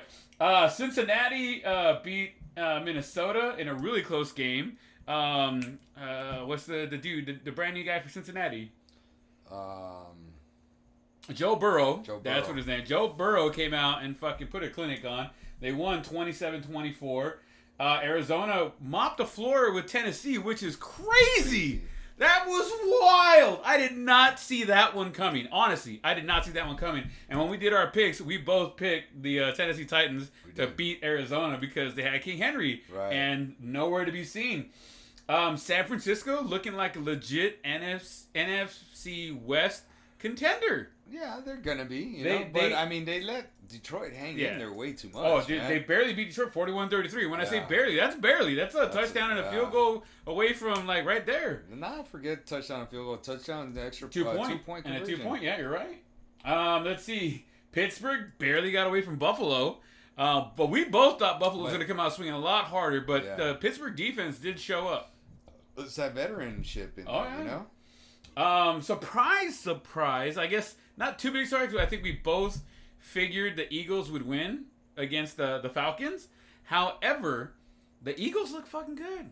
Cincinnati beat Minnesota in a really close game. What's the dude, the brand new guy for Cincinnati? Joe Burrow. That's what his name. Joe Burrow came out and fucking put a clinic on. They won 27-24. Arizona mopped the floor with Tennessee, which is crazy. That was wild. I did not see that one coming. Honestly, I did not see that one coming. And when we did our picks, we both picked the Tennessee Titans to beat Arizona because they had King Henry and nowhere to be seen. San Francisco looking like a legit NFC West contender. Yeah, they're gonna be. You know, but I mean, they let Detroit hang in there way too much. Oh, dude, they barely beat Detroit 41-33. When I say barely, that's barely. That's a touchdown and a field goal away from like right there. Not forget touchdown and field goal, touchdown, the extra 2-point conversion. And a 2-point. Yeah, you're right. Let's see. Pittsburgh barely got away from Buffalo. But we both thought Buffalo was going to come out swinging a lot harder. But the Pittsburgh defense did show up. It's that veteranship in there, you know? Surprise. I guess not too big surprise. I think we both figured the Eagles would win against the Falcons. However, the Eagles look fucking good.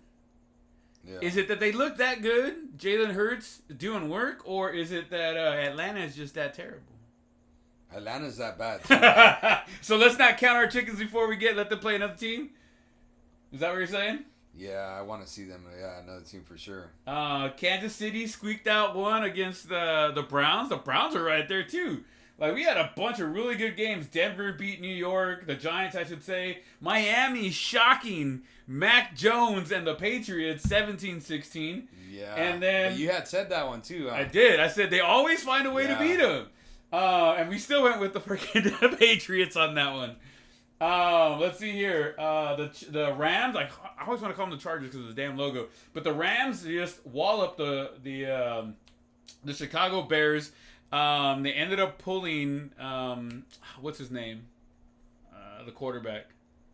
Yeah. Is it that they look that good, Jalen Hurts doing work, or is it that Atlanta is just that terrible? Atlanta's that bad. So let's not count our chickens before we let them play another team? Is that what you're saying? Yeah, I want to see them. Yeah, another team for sure. Kansas City squeaked out one against the Browns. The Browns are right there too. Like, we had a bunch of really good games. Denver beat New York. The Giants, I should say. Miami shocking Mac Jones and the Patriots 17-16. Yeah. And then you had said that one too. Huh? I did. I said they always find a way to beat them. And we still went with the freaking Patriots on that one. Let's see here. The Rams, I always want to call them the Chargers because of the damn logo. But the Rams just walloped the Chicago Bears. They ended up pulling what's his name? The quarterback.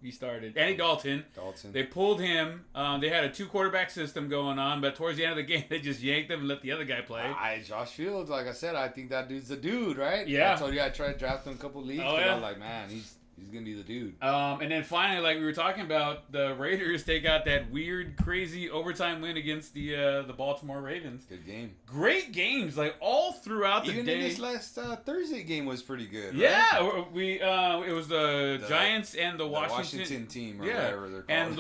he started. Andy Dalton. They pulled him. They had a 2-quarterback system going on, but towards the end of the game, they just yanked him and let the other guy play. Josh Fields, like I said, I think that dude's the dude, right? Yeah. I told you I tried to draft him a couple leagues, but I was like, man, he's going to be the dude. And then finally, like we were talking about, the Raiders, they got that weird, crazy overtime win against the Baltimore Ravens. Good game. Great games, like all throughout the day. Even in this last Thursday game was pretty good, right? Yeah, it was the Giants and the Washington team or whatever they're called. And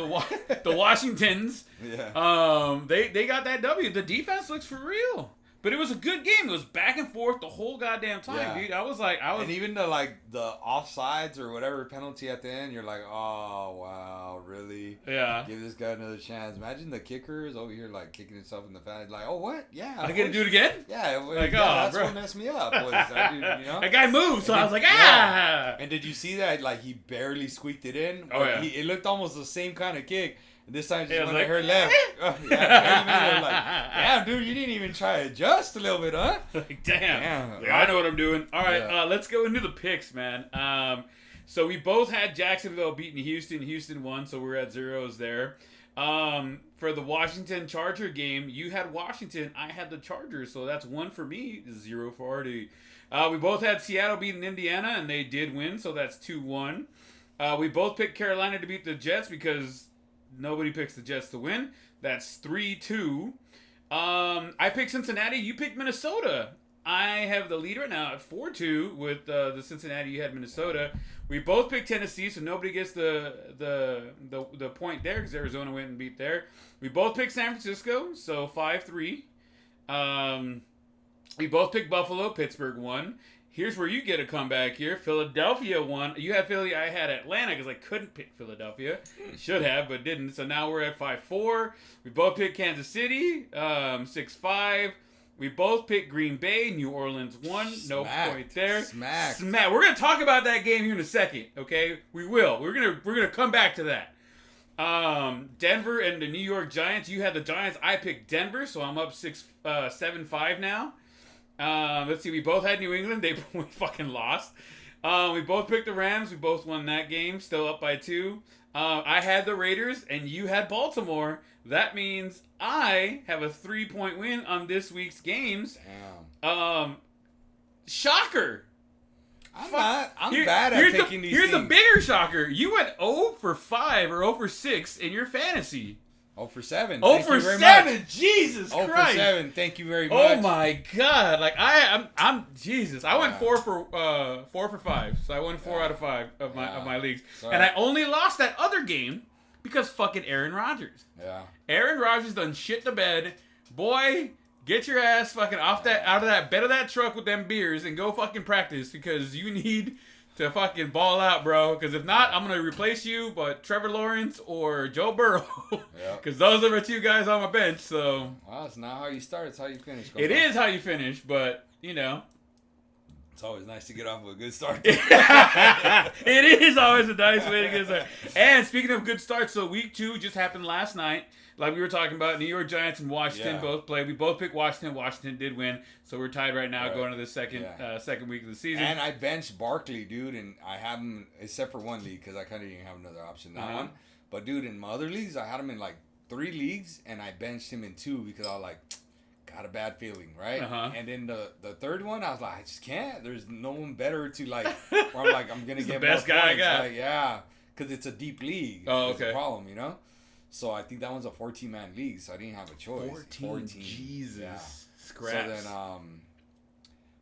the Washingtons. Yeah. They got that W. The defense looks for real. But it was a good game. It was back and forth the whole goddamn time, dude. And even the offsides or whatever penalty at the end, you're like, oh wow, really? Yeah. Give this guy another chance. Imagine the kicker is over here like kicking himself in the face, like, oh what? Yeah. I get to do it again? Yeah. Like, that's bro. what messed me up. Was that dude, you know? That guy moved, so I was like, ah. Yeah. And did you see that? Like he barely squeaked it in. Oh yeah. It looked almost the same kind of kick. This time, just went like, her left. Damn, dude, you didn't even try to adjust a little bit, huh? Like, damn. Like, I know what I'm doing. All right, let's go into the picks, man. So we both had Jacksonville beating Houston. Houston won, so we're at zeros there. For the Washington Charger game, you had Washington. I had the Chargers, so that's 1 for me, 0 for Artie. We both had Seattle beating Indiana, and they did win, so that's 2-1. We both picked Carolina to beat the Jets because nobody picks the Jets to win. That's 3-2. I picked Cincinnati. You picked Minnesota. I have the lead right now at 4-2 with the Cincinnati. You had Minnesota. We both picked Tennessee, so nobody gets the point there because Arizona went and beat there. We both picked San Francisco, so 5-3. We both picked Buffalo. Pittsburgh won. Here's where you get a comeback here. Philadelphia won. You had Philly. I had Atlanta because I couldn't pick Philadelphia. Should have, but didn't. So now we're at 5-4. We both picked Kansas City. 6-5. We both picked Green Bay. New Orleans won. No point there. Smack. We're gonna talk about that game here in a second. Okay, we will. We're gonna come back to that. Denver and the New York Giants. You had the Giants. I picked Denver, so I'm up 7-5 now. Let's see. We both had New England. We fucking lost. We both picked the Rams. We both won that game. Still up by 2. I had the Raiders, and you had Baltimore. That means I have a 3-point win on this week's games. Damn. Shocker. I'm bad at picking these Here's things. a bigger shocker. You went 0 for 5 or 0 for 6 in your fantasy. 0 for 7. 0 for 7. Jesus Christ. 0 for 7. Thank you very much. Oh my God. Like I'm Jesus. I went 4 for 5. So I won 4 out of 5 of my leagues. Sorry. And I only lost that other game because fucking Aaron Rodgers. Yeah. Aaron Rodgers done shit the bed. Boy, get your ass fucking out of that bed of that truck with them beers and go fucking practice because you need to fucking ball out, bro. Because if not, I'm going to replace you, but Trevor Lawrence or Joe Burrow. Because those are the 2 guys on my bench, so. Well, it's not how you start, it's how you finish. It is how you finish, but, you know. It's always nice to get off with a good start. It is always a nice way to get started. And speaking of good starts, so week 2 just happened last night. Like we were talking about, New York Giants and Washington both played. We both picked Washington. Washington did win. So we're tied right now going to the second week of the season. And I benched Barkley, dude, and I have him, except for one league, because I kind of didn't have another option that one. But, dude, in my other leagues, I had him in, 3 leagues, and I benched him in 2 because I was like, got a bad feeling, right? And then the third one, I was like, I just can't. There's no one better to, where I'm like, I'm going to get the best guy I got. Because it's a deep league. Oh, okay. That's the problem, you know? So I think that one's a 14-man league, so I didn't have a choice. 14. Jesus. Yeah. Scraps. So then,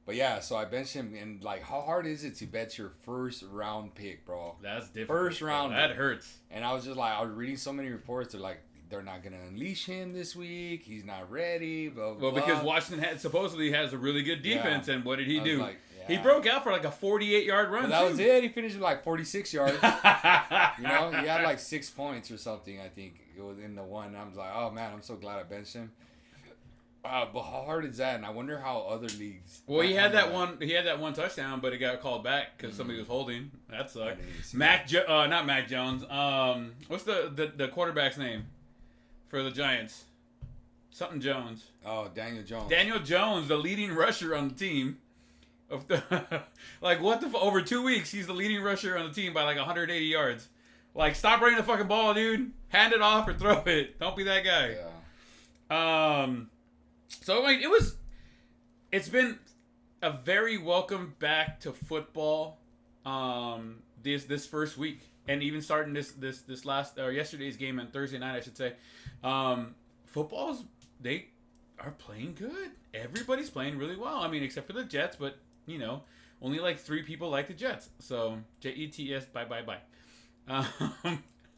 but yeah, so I benched him, and how hard is it to bet your first round pick, bro? That's different. First round. That hurts. And I was just I was reading so many reports. They're like, they're not gonna unleash him this week. He's not ready. Blah, blah, well, because Washington supposedly has a really good defense, and what did he do? He broke out for a 48-yard run. But that was it. He finished with 46 yards. He had 6 points or something. I think it was in the one. I was like, oh man, I'm so glad I benched him. But how hard is that? And I wonder how other leagues. Well, he had that one. He had that one touchdown, but it got called back because somebody was holding. That sucked. Not Mac Jones. What's the quarterback's name for the Giants? Something Jones. Oh, Daniel Jones. Daniel Jones, the leading rusher on the team. Over 2 weeks, he's the leading rusher on the team by 180 yards. Like, stop running the fucking ball, dude. Hand it off or throw it. Don't be that guy. Yeah. So like it's been a very welcome back to football. This first week, and even starting this last or yesterday's game on Thursday night, I should say. Footballs, they are playing good. Everybody's playing really well. I mean, except for the Jets, but you know, only like 3 people like the Jets. So Jets, bye. I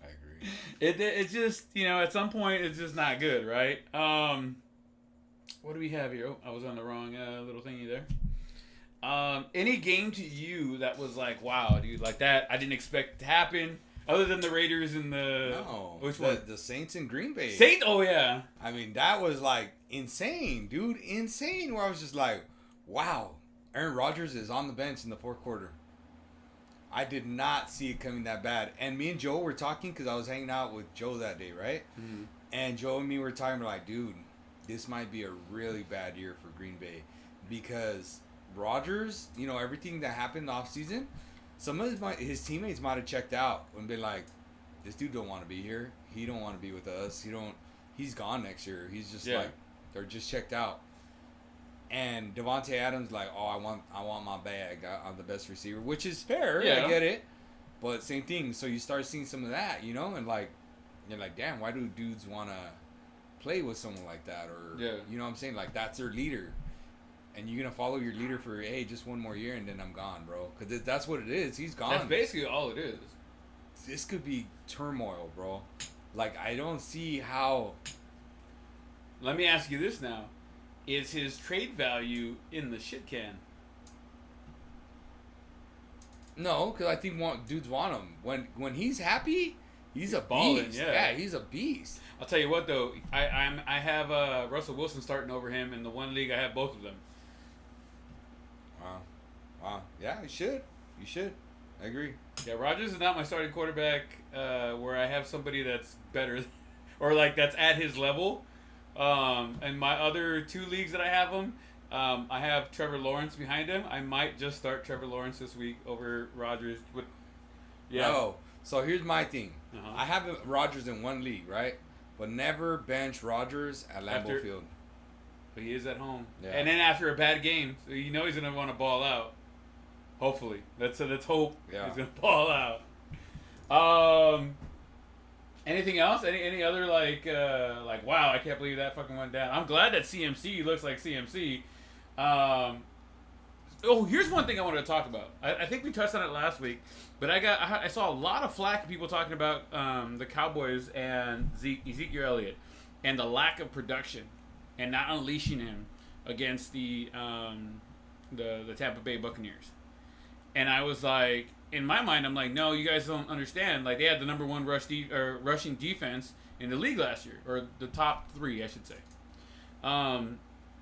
agree. It's just, you know, at some point it's just not good, right? What do we have here? Oh, I was on the wrong little thingy there. Any game to you that was like, wow, dude, like that I didn't expect to happen, other than the Raiders and the which one? The Saints in Green Bay. Saints? Oh yeah. I mean, that was like insane, dude, insane. Where I was just like, wow, Aaron Rodgers is on the bench in the 4th quarter. I did not see it coming that bad. And me and Joe were talking because I was hanging out with Joe that day, right? Mm-hmm. And Joe and me were talking, we're like, dude, this might be a really bad year for Green Bay because Rodgers, you know, everything that happened off season, some of his teammates might have checked out and been like, this dude don't want to be here. He don't want to be with us. He's gone next year. He's just like, they're just checked out. And Devontae Adams like, oh, I want my bag. I'm the best receiver, which is fair. Yeah. I get it. But same thing. So you start seeing some of that, you know, and like, you're like, damn, why do dudes want to play with someone like that? Or, you know what I'm saying? Like, that's their leader. And you're going to follow your leader for, hey, just one more year and then I'm gone, bro. Because that's what it is. He's gone. That's basically all it is. This could be turmoil, bro. Like, I don't see how. Let me ask you this now. Is his trade value in the shit can? No, because I think dudes want him. When he's happy, he's a balling, beast. Yeah, he's a beast. I'll tell you what, though. I have Russell Wilson starting over him in the one league. I have both of them. Wow. Yeah, you should. I agree. Yeah, Rodgers is not my starting quarterback where I have somebody that's better or like that's at his level. And my other 2 leagues that I have him, I have Trevor Lawrence behind him. I might just start Trevor Lawrence this week over Rodgers. No. So here's my thing. I have Rodgers in one league, right? But never bench Rodgers at Lambeau Field. But he is at home. Yeah. And then after a bad game, so you know he's going to want to ball out. Hopefully. Let's hope he's going to ball out. Anything else? Any other like wow, I can't believe that fucking went down. I'm glad that CMC looks like CMC. Here's one thing I wanted to talk about. I think we touched on it last week, but I saw a lot of flack people talking about the Cowboys and Ezekiel Elliott and the lack of production and not unleashing him against the Tampa Bay Buccaneers. And I was like, in my mind, I'm like, no, you guys don't understand. Like, they had the number 1 rushing defense in the league last year, or the top 3, I should say.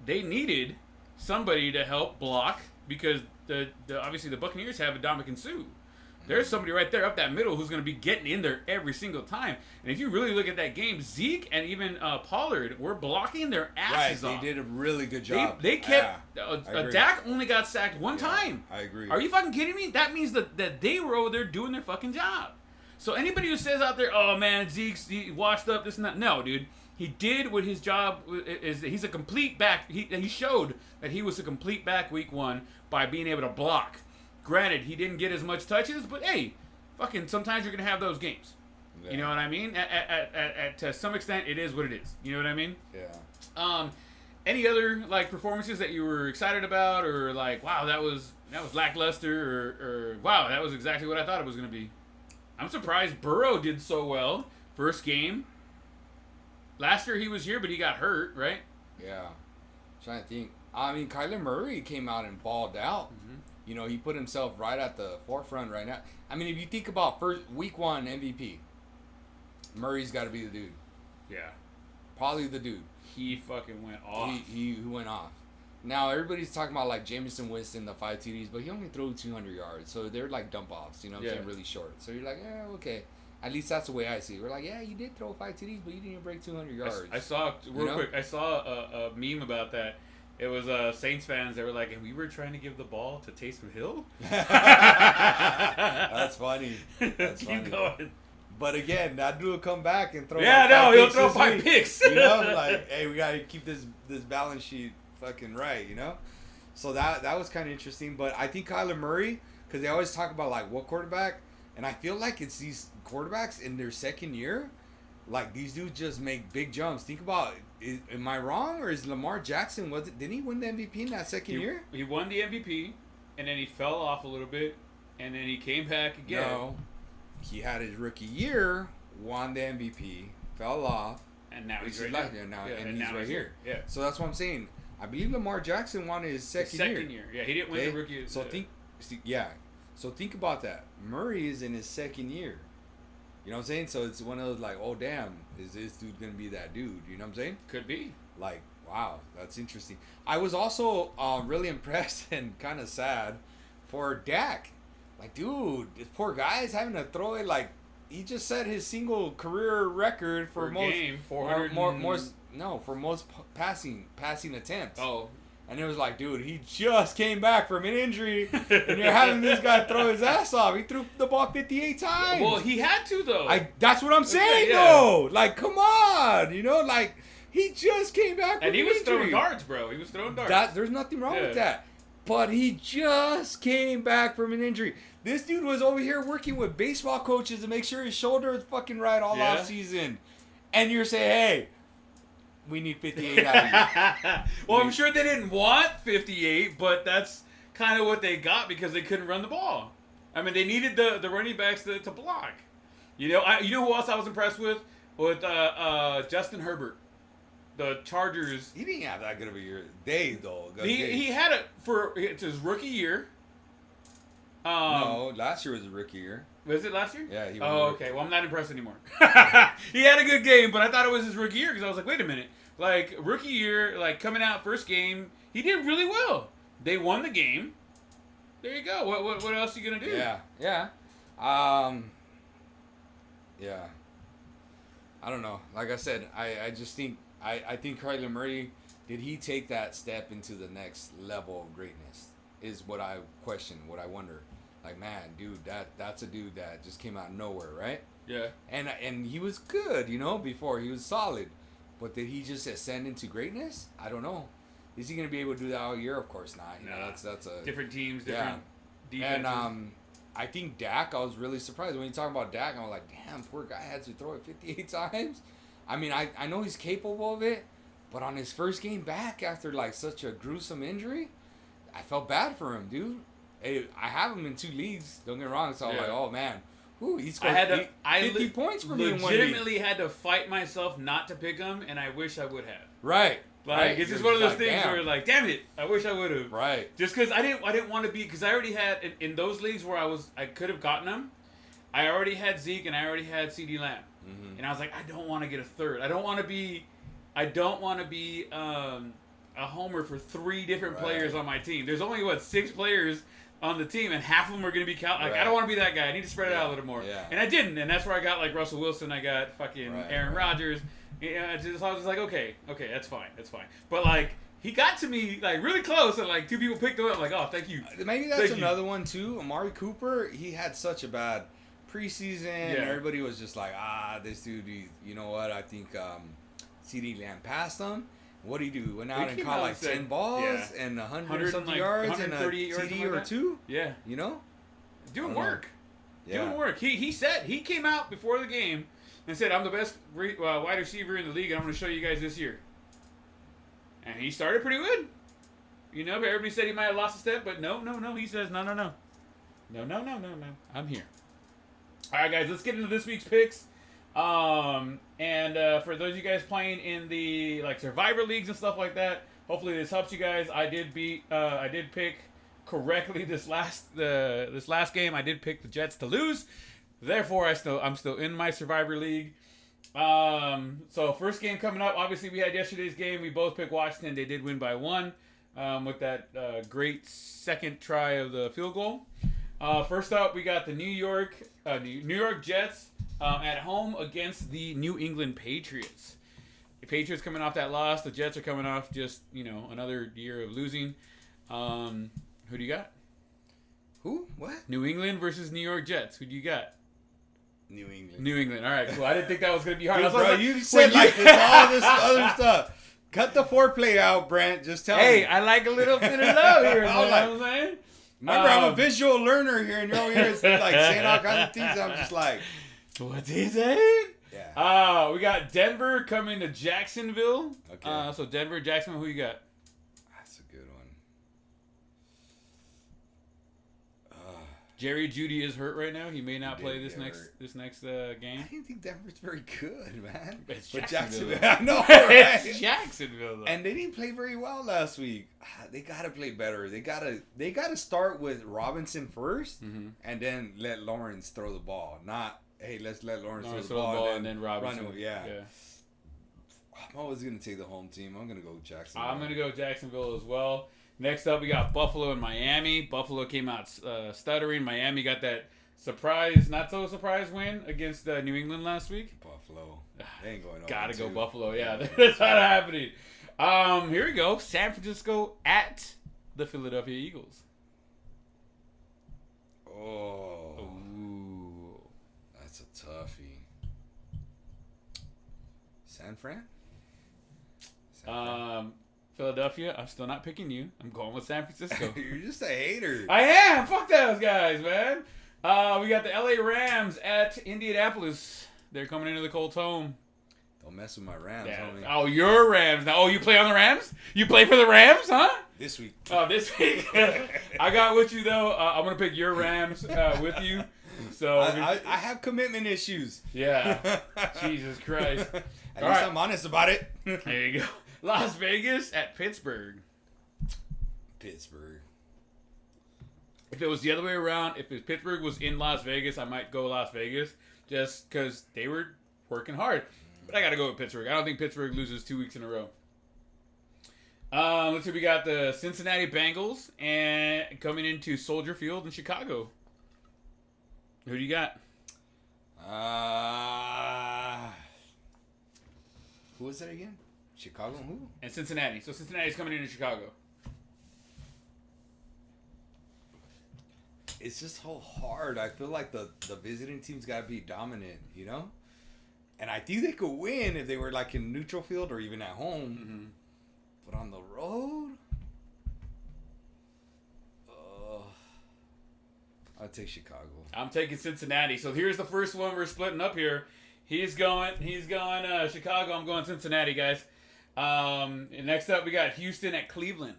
They needed somebody to help block because obviously the Buccaneers have Ndamukong Suh. There's somebody right there up that middle who's going to be getting in there every single time. And if you really look at that game, Zeke and even Pollard were blocking their asses off. They did a really good job. They kept... Dak only got sacked one time. I agree. Are you fucking kidding me? That means that they were over there doing their fucking job. So anybody who says out there, oh man, Zeke's washed up, this and that. No, dude. He did what his job is. He's a complete back. He showed that he was a complete back week 1 by being able to block. Granted, he didn't get as much touches, but hey, fucking sometimes you're going to have those games. Yeah. You know what I mean? To some extent, it is what it is. You know what I mean? Yeah. Any other like performances that you were excited about, or like, wow, that was lackluster, or wow, that was exactly what I thought it was going to be? I'm surprised Burrow did so well. First game. Last year he was here, but he got hurt, right? Yeah. I'm trying to think. I mean, Kyler Murray came out and balled out. Mm-hmm. You know, he put himself right at the forefront right now. I mean, if you think about week 1 MVP, Murray's got to be the dude. Yeah. Probably the dude. He fucking went off. He went off. Now, everybody's talking about, like, Jameson Winston, the 5 TDs, but he only threw 200 yards. So they're, like, dump-offs, you know what I'm saying, really short. So you're like, yeah, okay. At least that's the way I see it. We're like, yeah, you did throw 5 TDs, but you didn't even break 200 yards. I saw, quick, I saw a meme about that. It was Saints fans that were like, and we were trying to give the ball to Taysom Hill? That's funny. That's Keep going. But again, that dude will come back and throw. Yeah, like no, five he'll picks throw this 5 week. picks. You know, like, hey, we gotta keep this balance sheet fucking right. You know, so that was kind of interesting. But I think Kyler Murray, because they always talk about like what quarterback, and I feel like it's these quarterbacks in their second year, like these dudes just make big jumps. Think about, am I wrong, or is Lamar Jackson, didn't he win the MVP in that second year? He won the MVP, and then he fell off a little bit, and then he came back again. No, he had his rookie year, won the MVP, fell off, and now he's right right here now, Yeah, and he's now right here. Yeah. So that's what I'm saying. I believe Lamar Jackson won his second year. Yeah, he didn't win the rookie. So think about that. Murray is in his second year. You know what I'm saying? So it's one of those like, oh damn, is this dude gonna be that dude? You know what I'm saying? Could be. Like, wow, that's interesting. I was also really impressed and kind of sad for Dak. Like, dude, this poor guy is having to throw it like he just set his single career record for most game, for most passing attempts. Oh. And it was like, dude, he just came back from an injury, and you're having this guy throw his ass off. He threw the ball 58 times. Well, he had to, though. That's what I'm saying, though. Like, come on. You know, like, he just came back from an injury. And he was throwing darts, bro. He was throwing darts. There's nothing wrong with that. But he just came back from an injury. This dude was over here working with baseball coaches to make sure his shoulder is fucking right all off season. And you're saying, hey, we need 58 out of you. Well, I'm sure they didn't want 58, but that's kind of what they got because they couldn't run the ball. I mean, they needed the running backs to block. You know, who else I was impressed with Justin Herbert, the Chargers. He didn't have that good of a year. Though. He had it it's his rookie year. No, last year was his rookie year. Was it last year? Yeah. He okay. Well, I'm not impressed anymore. He had a good game, but I thought it was his rookie year because I was like, wait a minute. Like, rookie year, like, coming out first game, he did really well. They won the game. There you go. What else are you going to do? Yeah. Yeah. I don't know. Like I said, I just think, I think Kyler Murray, did he take that step into the next level of greatness? Is what I question, what I wonder. Like, man, dude, that's a dude that just came out of nowhere, right? Yeah. And he was good, you know, before. He was solid. But did he just ascend into greatness? I don't know. Is he going to be able to do that all year? Of course not. You know, that's a... Different teams, different defenses. And I think Dak, I was really surprised. When you talk about Dak, I was like, damn, poor guy had to throw it 58 times. I mean, I know he's capable of it. But on his first game back after, like, such a gruesome injury, I felt bad for him, dude. Hey, I have him in 2 leagues. Don't get me wrong. So I'm like, oh man, he scored 50 points for me in 1 league. Legitimately had to fight myself not to pick him, and I wish I would have. Right. Like, it's just one of those things where, like, damn it, I wish I would have. Right. Just because I didn't want to be, because I already had in those leagues where I could have gotten him. I already had Zeke and I already had CD Lamb, and I was like, I don't want to get a third. I don't want to be a homer for 3 different players on my team. There's only 6 players on the team, and half of them are going to be count. Like, I don't want to be that guy. I need to spread it out a little more. Yeah. And I didn't, and that's where I got like Russell Wilson. I got fucking Aaron Rodgers. Yeah, so I was just like, okay, that's fine. But like, he got to me like really close, and like 2 people picked him up. Like, oh, thank you. Maybe that's another one too. Amari Cooper, he had such a bad preseason. And everybody was just like, this dude. You know what? I think CD Lamb passed him. What did he do? Went out and caught like 10 balls and 100 something yards and a TD or 2. Yeah. You know? Doing work. Doing work. He said, he came out before the game and said, I'm the best wide receiver in the league, and I'm going to show you guys this year. And he started pretty good. You know, but everybody said he might have lost a step, but no. He says, no. No. I'm here. All right, guys, let's get into this week's picks. And for those of you guys playing in the like Survivor leagues and stuff like that, hopefully this helps you guys. I did pick correctly this last game. I did pick the Jets to lose. Therefore, I'm still in my Survivor league. So first game coming up. Obviously, we had yesterday's game. We both picked Washington. They did win by 1 with that great second try of the field goal. First up, we got the New York Jets. At home against the New England Patriots. The Patriots coming off that loss. The Jets are coming off just, another year of losing. Who do you got? Who? What? New England versus New York Jets. Who do you got? New England. New England. All right, cool. I didn't think that was going to be hard. Dude, I was bro, like, you said like this, all this other stuff. Cut the foreplay out, Brent. Just tell me. Hey, I like a little bit of love here. You know what I'm saying? Remember, I'm a visual learner here, and you're over here like saying all kinds of things. I'm just like, what's he saying? Yeah. We got Denver coming to Jacksonville. Okay. So Denver, Jacksonville, who you got? That's a good one. Jerry Jeudy is hurt right now. He may not He play did this get next hurt. game. I didn't think Denver's very good, man. It's But Jacksonville. I know, right? It's Jacksonville, though. And they didn't play very well last week. They gotta play better. They gotta start with Robinson first, and then let Lawrence throw the ball. Not, hey, let's let Lawrence throw the ball and then Robinson. Run it. Yeah. I'm always gonna take the home team. I'm gonna go with Jacksonville. I'm gonna go Jacksonville as well. Next up, we got Buffalo and Miami. Buffalo came out stuttering. Miami got that surprise, not so surprise win against New England last week. Buffalo. They ain't going over. Gotta go 2. Buffalo. Yeah, that's not happening. Here we go. San Francisco at the Philadelphia Eagles. Oh. Ooh. That's a toughie. San Fran? Philadelphia, I'm still not picking you. I'm going with San Francisco. You're just a hater. I am. Fuck those guys, man. We got the LA Rams at Indianapolis. They're coming into the Colts home. Don't mess with my Rams, Yeah. homie. Oh, your Rams. Now, you play on the Rams? You play for the Rams, huh? This week. Oh, this week. I got with you, though. I'm going to pick your Rams with you. So I have commitment issues. Yeah. Jesus Christ. At All least right. I'm honest about it. There you go. Las Vegas at Pittsburgh. Pittsburgh. If it was the other way around, if Pittsburgh was in Las Vegas, I might go Las Vegas just because they were working hard. But I got to go with Pittsburgh. I don't think Pittsburgh loses 2 weeks in a row. Let's see. We got the Cincinnati Bengals and coming into Soldier Field in Chicago. Who do you got? Who was that again? Chicago and who? And Cincinnati. So Cincinnati's coming into Chicago. It's just so hard. I feel like the visiting team's got to be dominant, you know? And I think they could win if they were like in neutral field or even at home. Mm-hmm. But on the road? I'll take Chicago. I'm taking Cincinnati. So here's the first one we're splitting up here. He's going Chicago. I'm going Cincinnati, guys. And next up, we got Houston at Cleveland.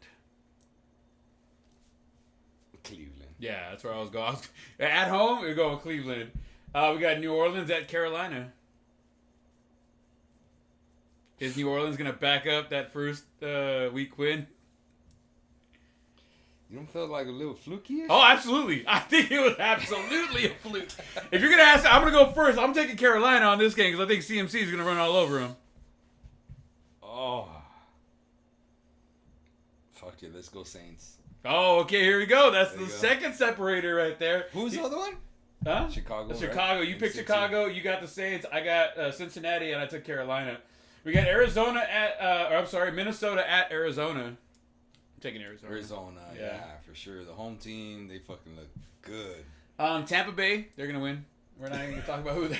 Cleveland. Yeah, that's where I was going. At home, we're going Cleveland. We got New Orleans at Carolina. Is New Orleans going to back up that first week win? You don't feel like a little fluky? Oh, absolutely. I think it was absolutely a fluke. If you're going to ask, I'm going to go first. I'm taking Carolina on this game because I think CMC is going to run all over him. Oh. Fuck it. Let's go Saints. Oh, okay. Here we go. That's There the you go. second separator right there. Who's the other one? Huh? Chicago. Chicago. Right? You And picked Cincy. Chicago. You got the Saints. I got Cincinnati, and I took Carolina. We got Arizona at, Minnesota at Arizona. I'm taking Arizona. Arizona, Yeah. yeah, for sure. The home team, they fucking look good. Tampa Bay, they're going to win. We're not even going to talk about who they're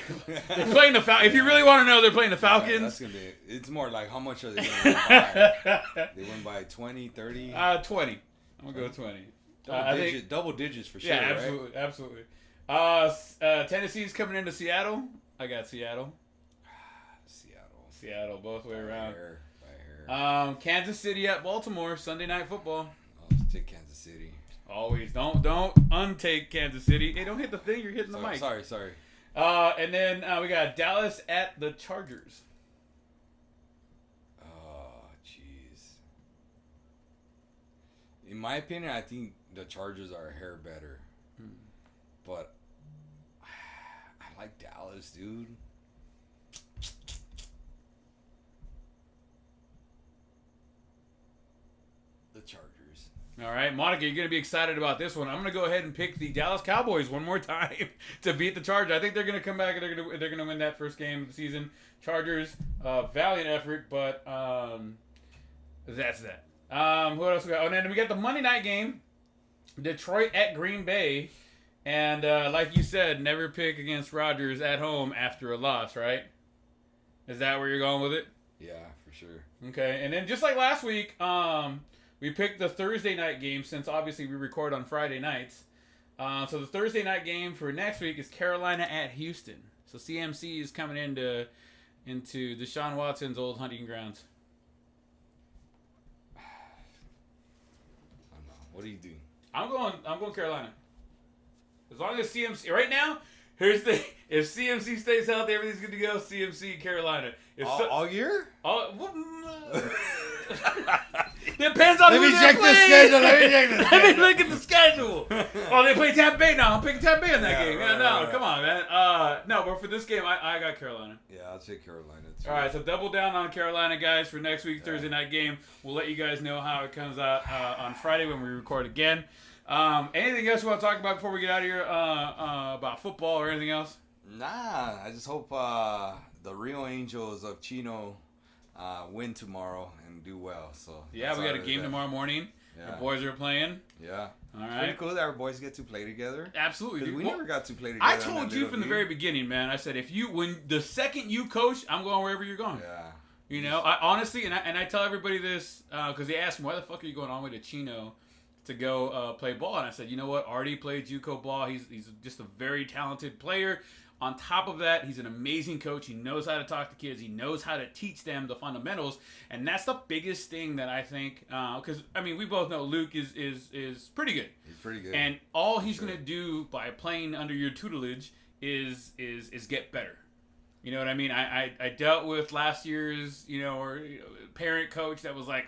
playing. The Falcons. If you really want to know, they're playing the Falcons. That's gonna be. It's more like how much are they going to win by? They win by 20, 30? 20. I'm going to go 20. Double digits for sure. Yeah, right? absolutely. Tennessee's coming into Seattle. I got Seattle. Seattle, both way around. By hair. Kansas City at Baltimore, Sunday Night Football. I'll take Kansas City. Always. Don't untake Kansas City. Hey, don't hit the thing. You're hitting the mic. Sorry. And then we got Dallas at the Chargers. Oh, jeez. In my opinion, I think the Chargers are a hair better. But I like Dallas, dude. The Chargers. All right, Monica, you're going to be excited about this one. I'm going to go ahead and pick the Dallas Cowboys one more time to beat the Chargers. I think they're going to come back and they're going to win that first game of the season. Chargers, valiant effort, but that's that. What else we got? Oh, and then we got the Monday night game, Detroit at Green Bay. And like you said, never pick against Rodgers at home after a loss, right? Is that where you're going with it? Yeah, for sure. Okay, and then just like last week, we picked the Thursday night game since obviously we record on Friday nights. So the Thursday night game for next week is Carolina at Houston. So CMC is coming into Deshaun Watson's old hunting grounds. I don't know. What do you do? I'm going Carolina. As long as CMC right now, here's the if CMC stays healthy, everything's good to go. CMC Carolina. If all year? Depends on Let who me they're check the playing. schedule. Let me check the Let schedule. me look at the schedule. Oh, they play Tampa Bay now. I'm picking Tampa Bay in that game. Right, No, right. come on, man. No, but for this game, I got Carolina. Yeah, I'll take Carolina too. All right, so double down on Carolina, guys, for next week's Thursday night game. We'll let you guys know how it comes out on Friday when we record again. Anything else you want to talk about before we get out of here about football or anything else? Nah, I just hope the real Angels of Chino win tomorrow and do well. So Yeah, we got a game tomorrow morning. Yeah. The boys are playing. Yeah. All It's right. pretty cool that our boys get to play together. Absolutely. 'Cause dude. we Well, never got to play together. I in told that you little from the league. very beginning, man. I said when the second you coach, I'm going wherever you're going. Yeah. You know, I honestly, and I tell everybody this because they asked me, why the fuck are you going all the way to Chino to go play ball? And I said, you know what? Artie played JUCO ball. He's just a very talented player. On top of that, he's an amazing coach. He knows how to talk to kids. He knows how to teach them the fundamentals, and that's the biggest thing that I think. Because I mean, we both know Luke is pretty good. He's pretty good. And all he's gonna do by playing under your tutelage is get better. You know what I mean? I dealt with last year's parent coach that was like,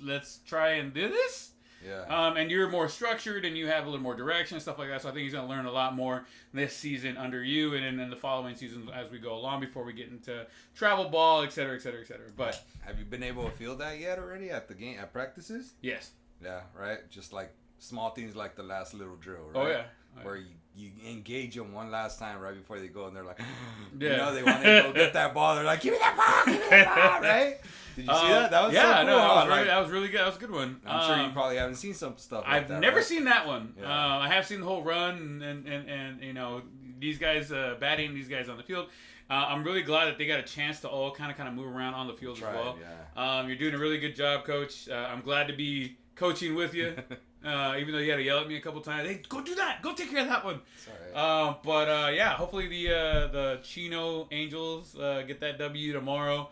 let's try and do this. Yeah. And you're more structured and you have a little more direction and stuff like that. So I think he's gonna learn a lot more this season under you and then the following seasons as we go along before we get into travel ball, et cetera, et cetera, et cetera. But have you been able to feel that yet already at practices? yes. Yeah. Right. Just like small things like the last little drill. Right? Oh yeah. Where you engage them one last time right before they go and they're like, Yeah. they want to go get that ball. They're like, give me that ball, give me that ball, right? Did you see that? That was so cool. That was really good. That was a good one. I'm sure you probably haven't seen some stuff like I've that. never right? seen that one. Yeah. I have seen the whole run and these guys batting, these guys on the field. I'm really glad that they got a chance to all kind of move around on the field as well. Yeah. You're doing a really good job, Coach. I'm glad to be coaching with you. Even though you had to yell at me a couple times, hey, go do that, go take care of that one. All right. Yeah, hopefully the Chino Angels get that W tomorrow.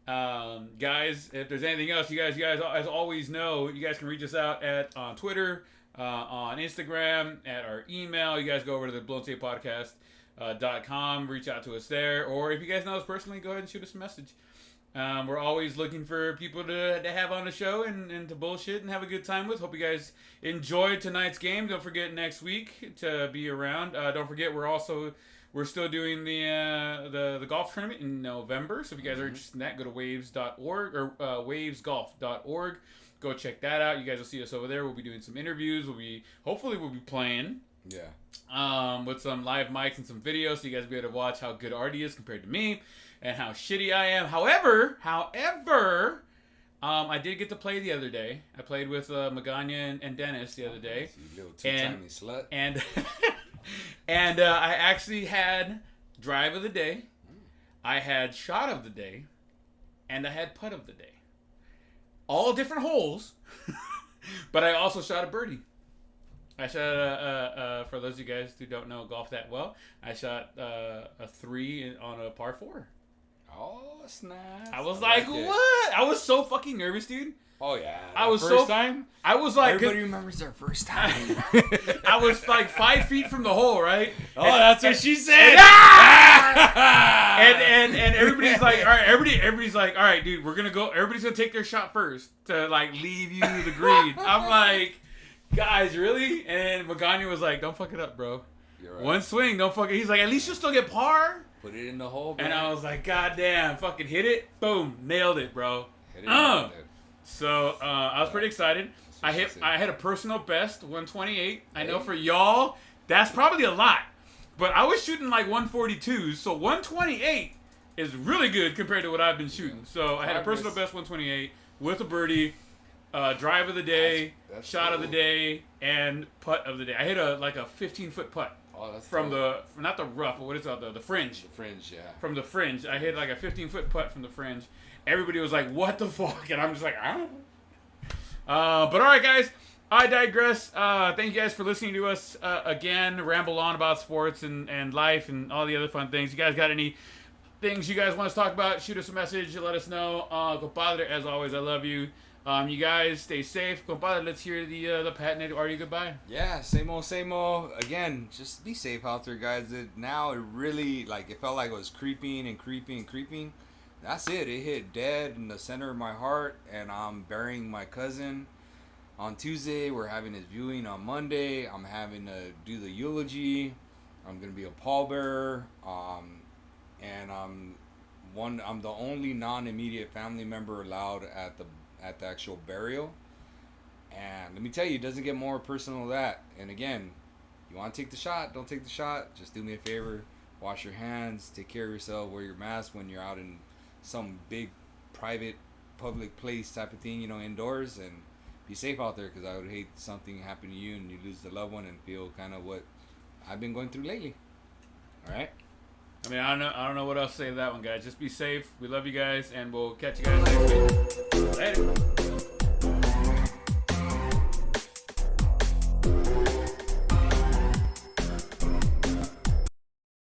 Guys, if there's anything else, you guys as always know, you guys can reach us out on Twitter, on Instagram, at our email. You guys go over to the blownsapepodcast.com, reach out to us there, or if you guys know us personally, go ahead and shoot us a message. We're always looking for people to have on the show and to bullshit and have a good time with. Hope you guys enjoyed tonight's game. Don't forget next week to be around. Don't forget we're still doing the golf tournament in November. So if you guys are interested in that, go to waves.org or wavesgolf.org. Go check that out. You guys will see us over there. We'll be doing some interviews. Hopefully we'll be playing. Yeah. With some live mics and some videos, so you guys will be able to watch how good Artie is compared to me and how shitty I am. However, I did get to play the other day. I played with Magana and Dennis the other day. You little two-timey slut. And and I actually had drive of the day, I had shot of the day, and I had putt of the day. All different holes, but I also shot a birdie. I shot for those of you guys who don't know golf that well, I shot a 3 on a par 4. Oh, snap. I was like, what? I was so fucking nervous, dude. Oh, yeah. I was first time? I was like... Everybody remembers their first time. I was like 5 feet from the hole, right? Oh, that's what she said. And everybody's like, all right, everybody's like, all right, dude, we're gonna go. Everybody's gonna take their shot first to like leave you the green. I'm like, guys, really? And Magana was like, don't fuck it up, bro. You're right. One swing, don't fuck it. He's like, at least you'll still get par. Put it in the hole, bro. And I was like, god damn, fucking hit it, boom, nailed it, bro. Hit it So I was pretty excited. I hit a personal best, 128. I know for y'all, that's probably a lot. But I was shooting like 142, so 128 is really good compared to what I've been shooting. So I had a personal best 128 with a birdie. drive of the day, That's shot cool. of the day, and putt of the day. I hit a 15-foot putt from dope. not the rough, but what is it? The fringe. The fringe, yeah. From the fringe, I hit like a 15-foot putt from the fringe. Everybody was like, "What the fuck?" And I'm just like, "I don't know." But all right, guys. I digress. Thank you guys for listening to us again, ramble on about sports and life and all the other fun things. You guys got any things you guys want us to talk about? Shoot us a message. Let us know. Compadre, as always, I love you. You guys stay safe. Compadre, let's hear the patented "Are you goodbye"? Yeah, same old, same old. Again, just be safe out there, guys. It really, it felt like it was creeping and creeping and creeping. That's it. It hit dead in the center of my heart, and I'm burying my cousin on Tuesday. We're having his viewing on Monday. I'm having to do the eulogy. I'm gonna be a pallbearer. And I'm the only non-immediate family member allowed at the actual burial. And let me tell you, it doesn't get more personal than that. And again, you want to take the shot, don't take the shot. Just do me a favor. Wash your hands. Take care of yourself. Wear your mask when you're out in some big, private, public place type of thing, indoors. And be safe out there, because I would hate something happen to you and you lose the loved one and feel kind of what I've been going through lately. All right? I mean, I don't know what else to say to that one, guys. Just be safe. We love you guys, and we'll catch you guys next week. Later.